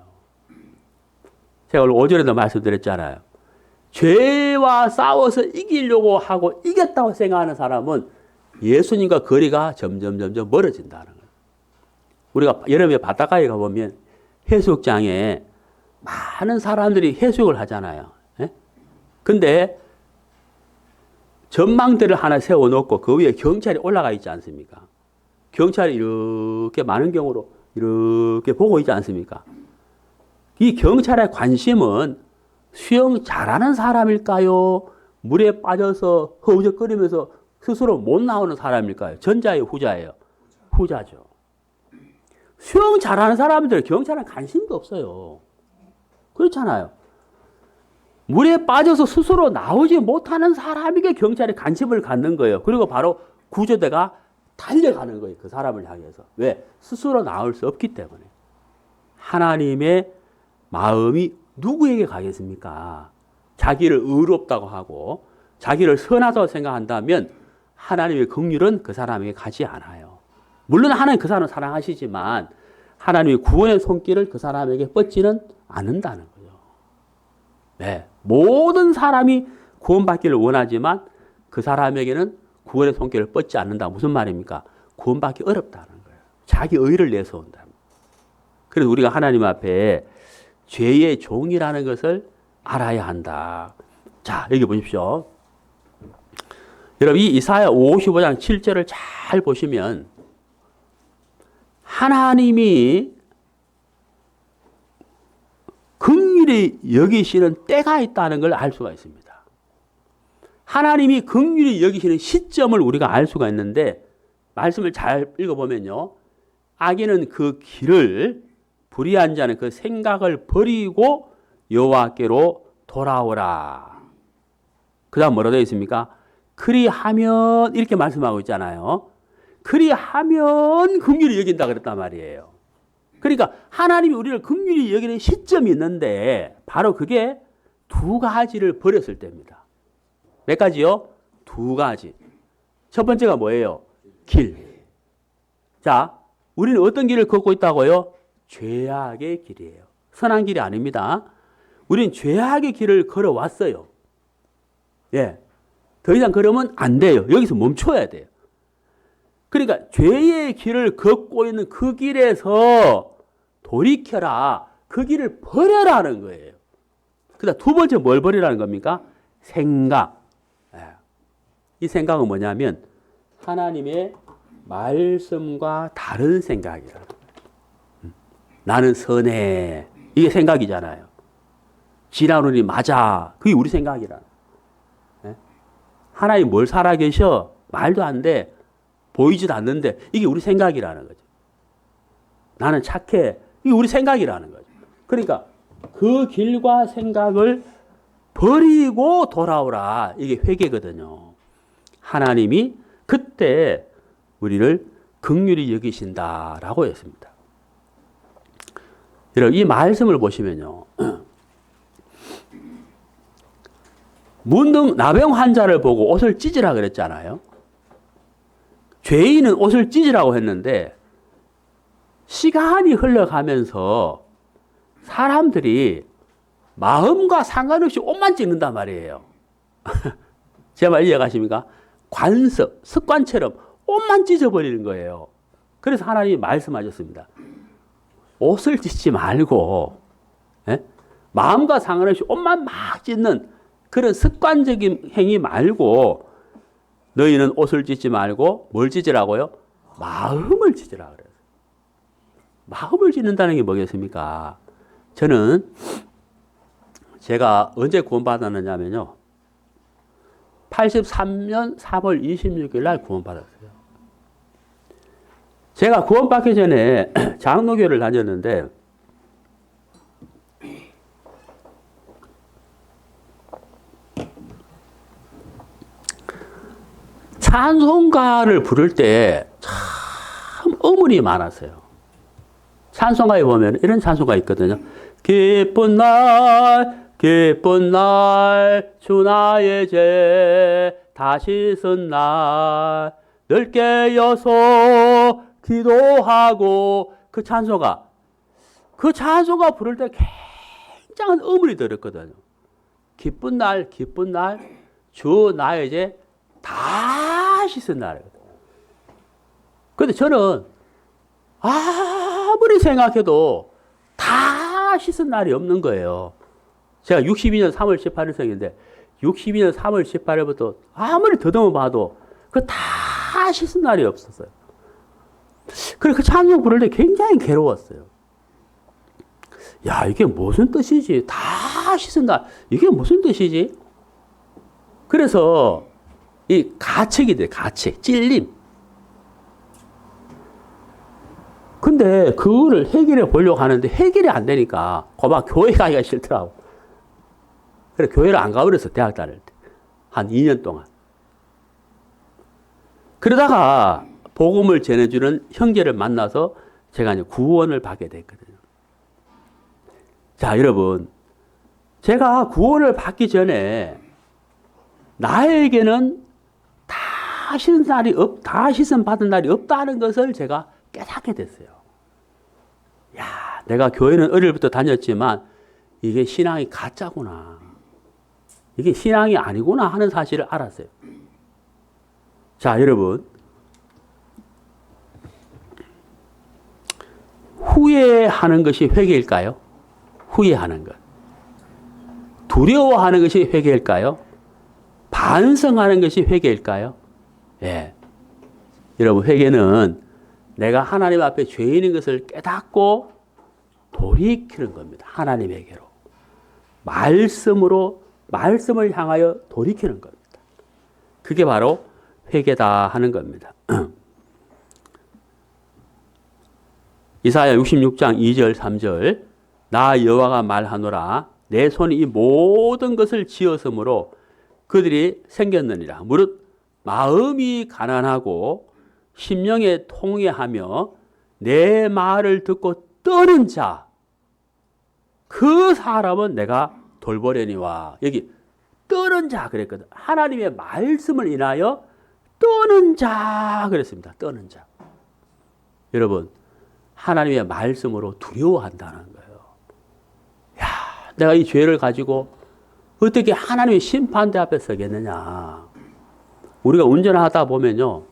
제가 오늘 5절에도 말씀드렸잖아요. 죄와 싸워서 이기려고 하고 이겼다고 생각하는 사람은 예수님과 거리가 점점 멀어진다는 거예요. 우리가 여름에 바닷가에 가보면 해수욕장에 많은 사람들이 해수욕을 하잖아요. 근데 전망대를 하나 세워놓고 그 위에 경찰이 올라가 있지 않습니까? 경찰이 이렇게 많은 경우로 이렇게 보고 있지 않습니까? 이 경찰의 관심은 수영 잘하는 사람일까요? 물에 빠져서 허우적거리면서 스스로 못 나오는 사람일까요? 전자예요, 후자예요? 후자죠. 수영 잘하는 사람들 경찰은 관심도 없어요. 그렇잖아요. 물에 빠져서 스스로 나오지 못하는 사람에게 경찰이 관심을 갖는 거예요. 그리고 바로 구조대가 달려가는 거예요. 그 사람을 향해서. 왜? 스스로 나올 수 없기 때문에. 하나님의 마음이 누구에게 가겠습니까? 자기를 의롭다고 하고 자기를 선하다고 생각한다면 하나님의 긍휼은 그 사람에게 가지 않아요. 물론 하나님 그 사람을 사랑하시지만 하나님의 구원의 손길을 그 사람에게 뻗지는 않는다는 거죠. 네. 모든 사람이 구원받기를 원하지만 그 사람에게는 구원의 손길을 뻗지 않는다. 무슨 말입니까? 구원받기 어렵다는 거예요. 자기 의를 내서 온다. 그래서 우리가 하나님 앞에 죄의 종이라는 것을 알아야 한다. 자, 여기 보십시오. 여러분, 이 이사야 55장 7절을 잘 보시면 하나님이 긍휼히 여기시는 때가 있다는 걸 알 수가 있습니다. 하나님이 긍휼히 여기시는 시점을 우리가 알 수가 있는데 말씀을 잘 읽어보면요. 악인은 그 길을 불의한 자는 그 생각을 버리고 여호와께로 돌아오라. 그 다음 뭐라고 되어 있습니까? 그리하면 이렇게 말씀하고 있잖아요. 그리하면 긍휼히 여긴다 그랬단 말이에요. 그러니까 하나님이 우리를 긍휼히 여기는 시점이 있는데 바로 그게 두 가지를 버렸을 때입니다. 몇 가지요? 두 가지. 첫 번째가 뭐예요? 길. 자, 우리는 어떤 길을 걷고 있다고요? 죄악의 길이에요. 선한 길이 아닙니다. 우린 죄악의 길을 걸어왔어요. 예. 더 이상 걸으면 안 돼요. 여기서 멈춰야 돼요. 그러니까 죄의 길을 걷고 있는 그 길에서 돌이켜라. 그 길을 버려라는 거예요. 그다음 두 번째 뭘 버리라는 겁니까? 생각. 예. 이 생각은 뭐냐면 하나님의 말씀과 다른 생각이라. 나는 선해. 이게 생각이잖아요. 지나누니 맞아. 그게 우리 생각이라. 예? 하나님 뭘 살아계셔? 말도 안 돼. 보이지도 않는데 이게 우리 생각이라는 거죠. 나는 착해. 이게 우리 생각이라는 거죠. 그러니까 그 길과 생각을 버리고 돌아오라. 이게 회개거든요. 하나님이 그때 우리를 긍휼히 여기신다라고 했습니다. 여러분 이 말씀을 보시면요. 문득 나병 환자를 보고 옷을 찢으라 그랬잖아요. 죄인은 옷을 찢으라고 했는데 시간이 흘러가면서 사람들이 마음과 상관없이 옷만 찢는단 말이에요. 제 말 이해가십니까? 관습, 습관처럼 옷만 찢어버리는 거예요. 그래서 하나님이 말씀하셨습니다. 옷을 찢지 말고 예? 마음과 상관없이 옷만 막 찢는 그런 습관적인 행위 말고 너희는 옷을 찢지 말고 뭘 찢으라고요? 마음을 찢으라 그래요. 마음을 찢는다는 게 뭐겠습니까? 저는 제가 언제 구원받았느냐면요. 83년 3월 26일 날 구원받았어요. 제가 구원받기 전에 장로교를 다녔는데 찬송가를 부를 때 참 어문이 많았어요. 찬송가에 보면 이런 찬송가 있거든요. 기쁜 날, 기쁜 날, 주 나의 죄 다시 쓴 날, 늘 깨어서 기도하고 그 찬송가 부를 때 굉장한 어문이 들었거든요. 기쁜 날, 기쁜 날, 주 나의 죄 다시 쓴 날이거든요. 그런데 저는 아무리 생각해도 다 씻은 날이 없는 거예요. 제가 62년 3월 18일생인데 62년 3월 18일부터 아무리 더듬어 봐도 그 다 씻은 날이 없었어요. 그래서 그 찬송 부를 때 굉장히 괴로웠어요. 야, 이게 무슨 뜻이지? 다 씻은 날. 이게 무슨 뜻이지? 그래서 이 가책이 돼, 가책, 찔림. 근데 그거를 해결해 보려고 하는데 해결이 안 되니까 고막 교회 가기가 싫더라고. 그래서 교회를 안 가버렸어, 대학 다닐 때. 한 2년 동안. 그러다가 복음을 전해주는 형제를 만나서 제가 이제 구원을 받게 됐거든요. 자, 여러분. 제가 구원을 받기 전에 나에게는 다 씻음 받은 날이 없다는 것을 제가 깨닫게 됐어요. 야, 내가 교회는 어릴부터 다녔지만 이게 신앙이 가짜구나. 이게 신앙이 아니구나 하는 사실을 알았어요. 자, 여러분. 후회하는 것이 회개일까요? 후회하는 것. 두려워하는 것이 회개일까요? 반성하는 것이 회개일까요? 예. 여러분, 회개는 내가 하나님 앞에 죄인인 것을 깨닫고 돌이키는 겁니다. 하나님에게로. 말씀을 향하여 돌이키는 겁니다. 그게 바로 회개다 하는 겁니다. 이사야 66장 2절 3절 나 여호와가 말하노라 내 손이 이 모든 것을 지었으므로 그들이 생겼느니라. 무릇 마음이 가난하고 심령에 통회하며 내 말을 듣고 떠는 자 그 사람은 내가 돌보려니와. 여기 떠는 자 그랬거든. 하나님의 말씀을 인하여 떠는 자 그랬습니다. 떠는 자. 여러분 하나님의 말씀으로 두려워한다는 거예요. 내가 이 죄를 가지고 어떻게 하나님의 심판대 앞에 서겠느냐. 우리가 운전하다 보면요.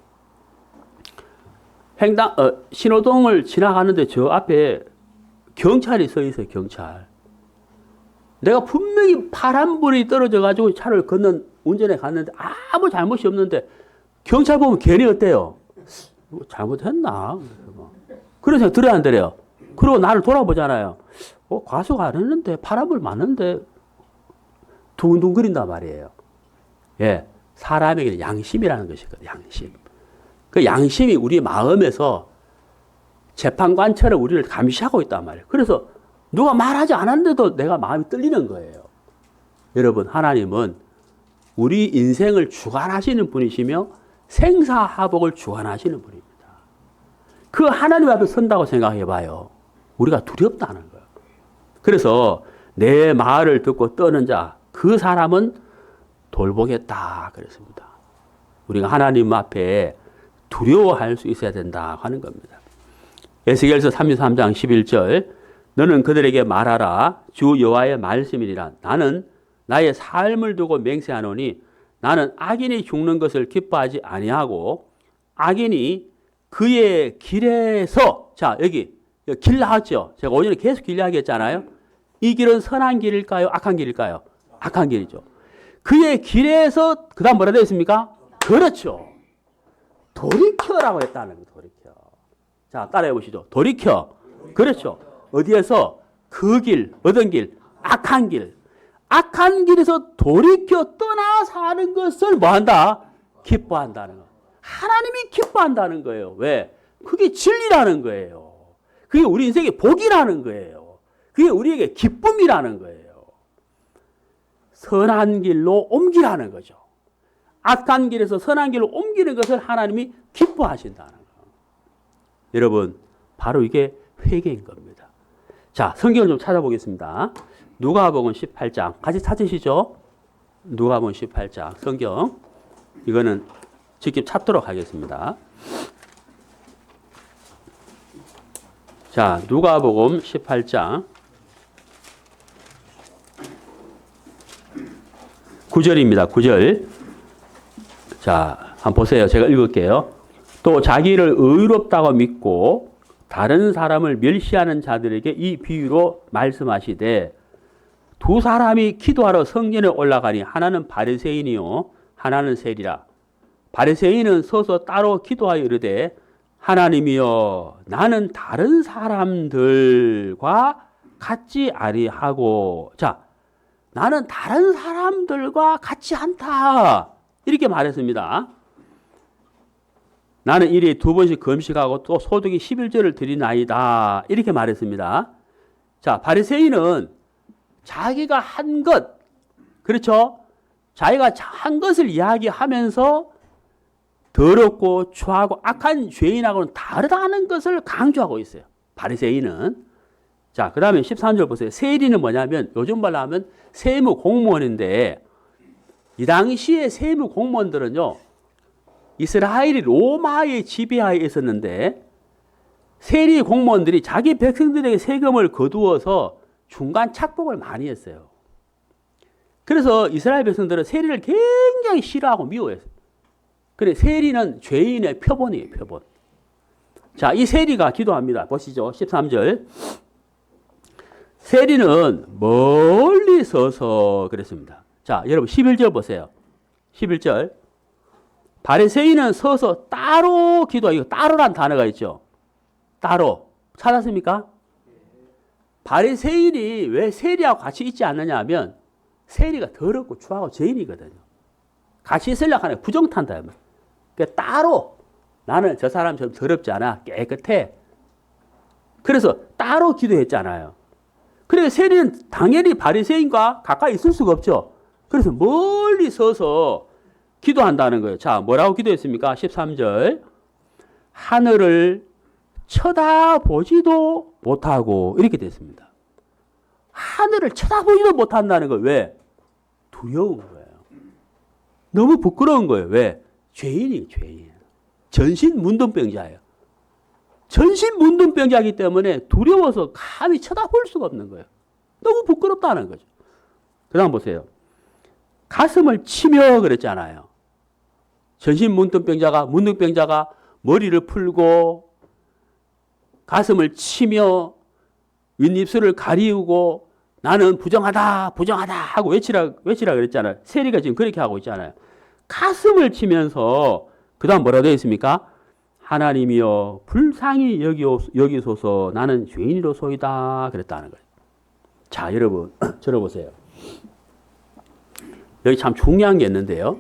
신호등을 지나가는데 저 앞에 경찰이 서 있어요, 경찰. 내가 분명히 파란불이 떨어져가지고 차를 운전해 갔는데 아무 잘못이 없는데 경찰 보면 괜히 어때요? 뭐 잘못했나? 그런 생각 들어야 안 들어요? 그리고 나를 돌아보잖아요. 과속 안 했는데, 파란불 맞는데, 두근두근거린단 말이에요. 예. 사람에게는 양심이라는 것이 있거든요, 양심. 그 양심이 우리 마음에서 재판관처럼 우리를 감시하고 있단 말이에요. 그래서 누가 말하지 않았는데도 내가 마음이 떨리는 거예요. 여러분, 하나님은 우리 인생을 주관하시는 분이시며 생사화복을 주관하시는 분입니다. 그 하나님 앞에 선다고 생각해 봐요. 우리가 두렵다는 거예요. 그래서 내 말을 듣고 떠는 자, 그 사람은 돌보겠다 그랬습니다. 우리가 하나님 앞에 두려워할 수 있어야 된다 하는 겁니다. 에스겔서 33장 11절 너는 그들에게 말하라 주 여호와의 말씀이니라 나는 나의 삶을 두고 맹세하노니 나는 악인이 죽는 것을 기뻐하지 아니하고 악인이 그의 길에서 자 여기 길 나왔죠. 제가 오전에 계속 길 이야기했잖아요. 이 길은 선한 길일까요? 악한 길일까요? 악한 길이죠. 그의 길에서 그 다음 뭐라 되어 있습니까? 그렇죠. 돌이켜라고 했다는 거예요. 돌이켜. 자 따라해 보시죠. 돌이켜. 그렇죠. 어디에서? 그 길. 어떤 길? 악한 길. 악한 길에서 돌이켜 떠나 사는 것을 뭐한다? 기뻐한다는 거. 하나님이 기뻐한다는 거예요. 왜? 그게 진리라는 거예요. 그게 우리 인생의 복이라는 거예요. 그게 우리에게 기쁨이라는 거예요. 선한 길로 옮기라는 거죠. 악한 길에서 선한 길로 옮기는 것을 하나님이 기뻐하신다는 거. 여러분, 바로 이게 회개인 겁니다. 자, 성경을 좀 찾아보겠습니다. 누가복음 18장 같이 찾으시죠? 누가복음 18장 성경 이거는 직접 찾도록 하겠습니다. 자, 누가복음 18장 9절입니다. 9절. 자, 한번 보세요. 제가 읽을게요. 또 자기를 의롭다고 믿고 다른 사람을 멸시하는 자들에게 이 비유로 말씀하시되 두 사람이 기도하러 성전에 올라가니 하나는 바리새인이요 하나는 세리라. 바리새인은 서서 따로 기도하여 이르되 하나님이여 나는 다른 사람들과 같지 아니하고 자 나는 다른 사람들과 같지 않다 이렇게 말했습니다. 나는 일일이 2번씩 금식하고 또 소득이 11절을 드리나이다 이렇게 말했습니다. 자 바리새인은 자기가 한 것 그렇죠? 자기가 한 것을 이야기하면서 더럽고 추하고 악한 죄인하고는 다르다는 것을 강조하고 있어요. 바리새인은. 자, 그 다음에 13절 보세요. 세리는 뭐냐면 요즘 말로 하면 세무 공무원인데 이 당시에 세무 공무원들은요. 이스라엘이 로마의 지배하에 있었는데 세리 공무원들이 자기 백성들에게 세금을 거두어서 중간 착복을 많이 했어요. 그래서 이스라엘 백성들은 세리를 굉장히 싫어하고 미워했어요. 그래 세리는 죄인의 표본이에요. 표본. 자, 이 세리가 기도합니다. 보시죠. 13절. 세리는 멀리 서서 그랬습니다. 자, 여러분 11절 보세요. 11절. 바리새인은 서서 따로 기도하고 따로란 단어가 있죠. 따로. 찾았습니까? 바리새인이 왜 세리하고 같이 있지 않느냐 하면 세리가 더럽고 추하고 죄인이거든요. 같이 있으려고 하는 부정탄다. 그러니까 따로 나는 저 사람처럼 더럽지 않아. 깨끗해. 그래서 따로 기도했잖아요. 그러니까 세리는 당연히 바리새인과 가까이 있을 수가 없죠. 그래서 멀리 서서 기도한다는 거예요. 자, 뭐라고 기도했습니까? 13절. 하늘을 쳐다보지도 못하고 이렇게 됐습니다. 하늘을 쳐다보지도 못한다는 거예요. 왜? 두려운 거예요. 너무 부끄러운 거예요. 왜? 죄인이 죄인. 전신 문둥병자예요. 전신 문둥병자이기 때문에 두려워서 감히 쳐다볼 수가 없는 거예요. 너무 부끄럽다는 거죠. 그 다음 보세요. 가슴을 치며 그랬잖아요. 문둥병자가 머리를 풀고 가슴을 치며 윗입술을 가리우고 나는 부정하다 하고 외치라 그랬잖아요. 세리가 지금 그렇게 하고 있잖아요. 가슴을 치면서 그 다음 뭐라고 되어 있습니까? 하나님이여 불쌍히 여기소서 나는 죄인이로소이다 그랬다는 거예요. 자, 여러분 들어보세요. 여기 참 중요한 게 있는데요.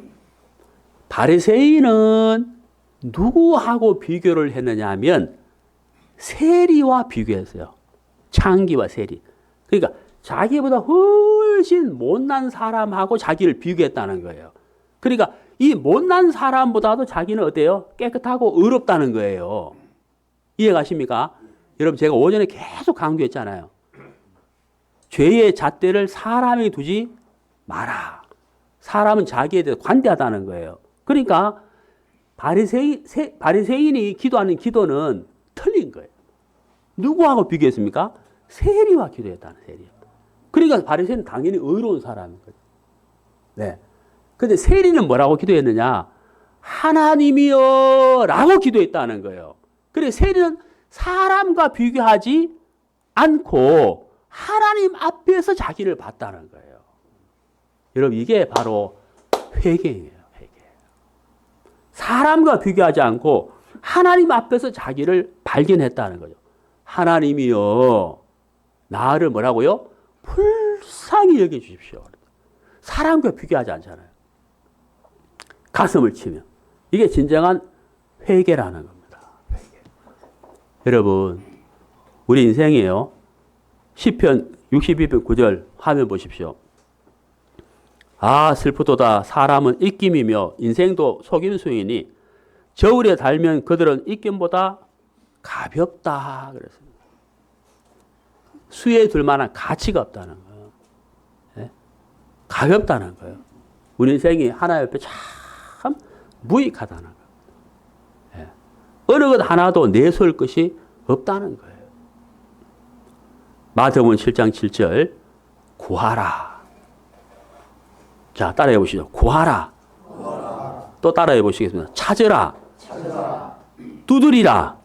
바리새인은 누구하고 비교를 했느냐 하면 세리와 비교했어요. 창기와 세리. 그러니까 자기보다 훨씬 못난 사람하고 자기를 비교했다는 거예요. 그러니까 이 못난 사람보다도 자기는 어때요? 깨끗하고 의롭다는 거예요. 이해가십니까? 여러분 제가 오전에 계속 강조했잖아요. 죄의 잣대를 사람에게 두지 마라. 사람은 자기에 대해서 관대하다는 거예요. 그러니까 바리새인이 기도하는 기도는 틀린 거예요. 누구하고 비교했습니까? 세리와 기도했다는 세리. 그러니까 바리새인은 당연히 의로운 사람인 거죠. 네. 근데 세리는 뭐라고 기도했느냐? 하나님이여 라고 기도했다는 거예요. 그래서 세리는 사람과 비교하지 않고 하나님 앞에서 자기를 봤다는 거예요. 여러분 이게 바로 회개예요. 회개. 사람과 비교하지 않고 하나님 앞에서 자기를 발견했다는 거죠. 하나님이여 나를 뭐라고요? 불쌍히 여겨주십시오. 사람과 비교하지 않잖아요. 가슴을 치며. 이게 진정한 회개라는 겁니다. 회개. 여러분 우리 인생이에요. 시편 62편 9절 화면 보십시오. 아 슬프도다 사람은 입김이며 인생도 속임수이니 저울에 달면 그들은 입김보다 가볍다 그랬습니다. 수에 둘 만한 가치가 없다는 거예요. 네? 가볍다는 거예요. 우리 인생이 하나님 옆에 참 무익하다는 거예요. 네. 어느 것 하나도 내세울 것이 없다는 거예요. 마태복음 7장 7절 구하라. 자 따라해 보시죠. 구하라. 또 따라해 보시겠습니다. 찾으라. 두드리라.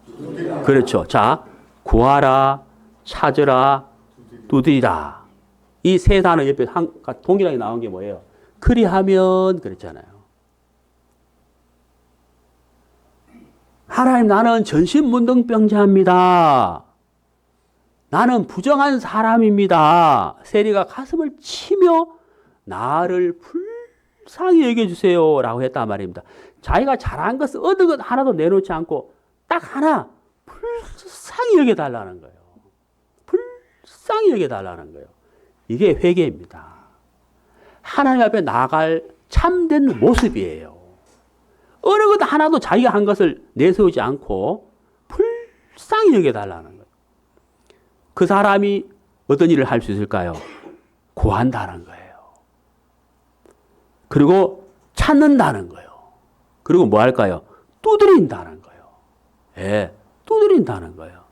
그렇죠. 자 구하라. 찾으라. 두드리라. 이 세 단어 옆에 동일하게 나온 게 뭐예요? 그리하면 그랬잖아요. 하나님 나는 전신문둥병자입니다. 나는 부정한 사람입니다. 세리가 가슴을 치며 나를 불쌍히 여겨주세요 라고 했단 말입니다. 자기가 잘한 것을 얻은 것 하나도 내놓지 않고 딱 하나 불쌍히 여겨달라는 거예요. 불쌍히 여겨달라는 거예요. 이게 회개입니다. 하나님 앞에 나아갈 참된 모습이에요. 어느 것 하나도 자기가 한 것을 내세우지 않고 불쌍히 여겨달라는 거예요. 그 사람이 어떤 일을 할 수 있을까요? 구한다는 거예요. 그리고 찾는다는 거예요. 그리고 뭐 할까요? 두드린다는 거예요. 예, 두드린다는 거예요.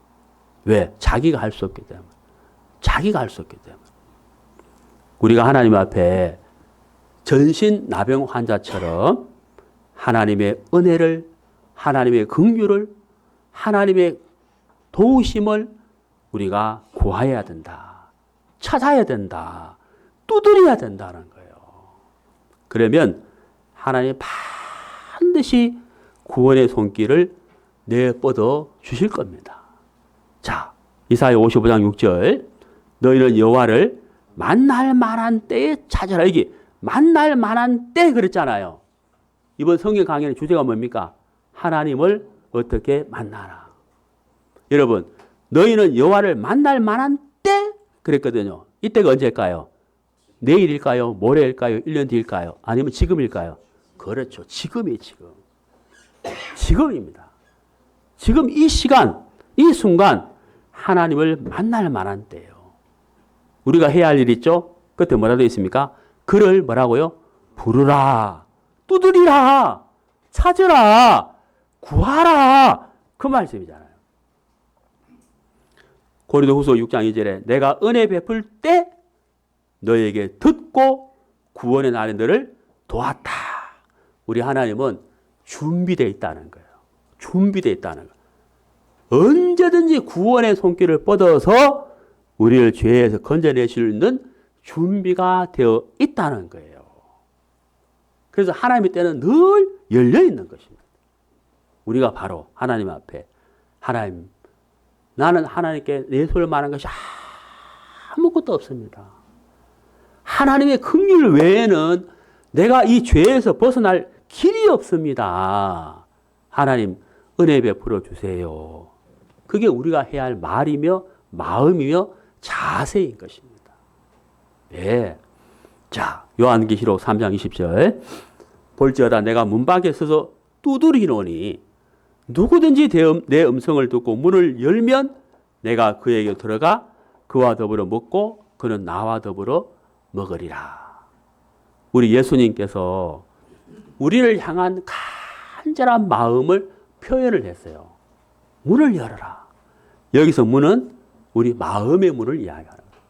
왜? 자기가 할 수 없기 때문에. 자기가 할 수 없기 때문에. 우리가 하나님 앞에 전신 나병 환자처럼 하나님의 은혜를, 하나님의 긍휼을, 하나님의 도우심을 우리가 구해야 된다. 찾아야 된다. 두드려야 된다는 거예요. 그러면 하나님 반드시 구원의 손길을 내뻗어 주실 겁니다. 자, 이사야 55장 6절 너희는 여호와를 만날 만한 때에 찾아라. 여기 만날 만한 때 그랬잖아요. 이번 성경 강연의 주제가 뭡니까? 하나님을 어떻게 만나라. 여러분 너희는 여호와를 만날 만한 때 그랬거든요. 이때가 언제일까요? 내일일까요? 모레일까요? 1년 뒤일까요? 아니면 지금일까요? 그렇죠. 지금이에요. 지금. 지금입니다. 지금 이 시간, 이 순간 하나님을 만날 만한 때예요. 우리가 해야 할 일 있죠? 그때 뭐라 되어 있습니까? 그를 뭐라고요? 부르라. 두드리라. 찾으라. 구하라. 그 말씀이잖아요. 고린도후서 6장 2절에 내가 은혜 베풀 때 너에게 듣고 구원의 날에 너를 도왔다. 우리 하나님은 준비되어 있다는 거예요. 준비되어 있다는 거예요. 언제든지 구원의 손길을 뻗어서 우리를 죄에서 건져낼 수 있는 준비가 되어 있다는 거예요. 그래서 하나님의 때는 늘 열려 있는 것입니다. 우리가 바로 하나님 앞에 하나님, 나는 하나님께 내세울 만한 것이 아무것도 없습니다. 하나님의 긍휼 외에는 내가 이 죄에서 벗어날 길이 없습니다. 하나님 은혜 베풀어 주세요. 그게 우리가 해야 할 말이며 마음이며 자세인 것입니다. 네. 자, 요한계시록 3장 20절. 볼지어다 내가 문 밖에 서서 두드리노니 누구든지 내 음성을 듣고 문을 열면 내가 그에게 들어가 그와 더불어 먹고 그는 나와 더불어 먹으리라. 우리 예수님께서 우리를 향한 간절한 마음을 표현을 했어요. 문을 열어라. 여기서 문은 우리 마음의 문을 이야기하는 거예요.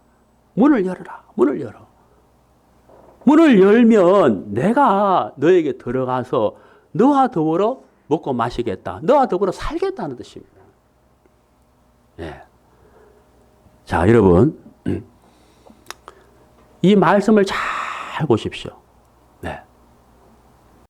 문을 열어라. 문을 열어. 문을 열면 내가 너에게 들어가서 너와 더불어 먹고 마시겠다. 너와 더불어 살겠다는 뜻입니다. 네. 자, 여러분. 이 말씀을 잘 보십시오. 네.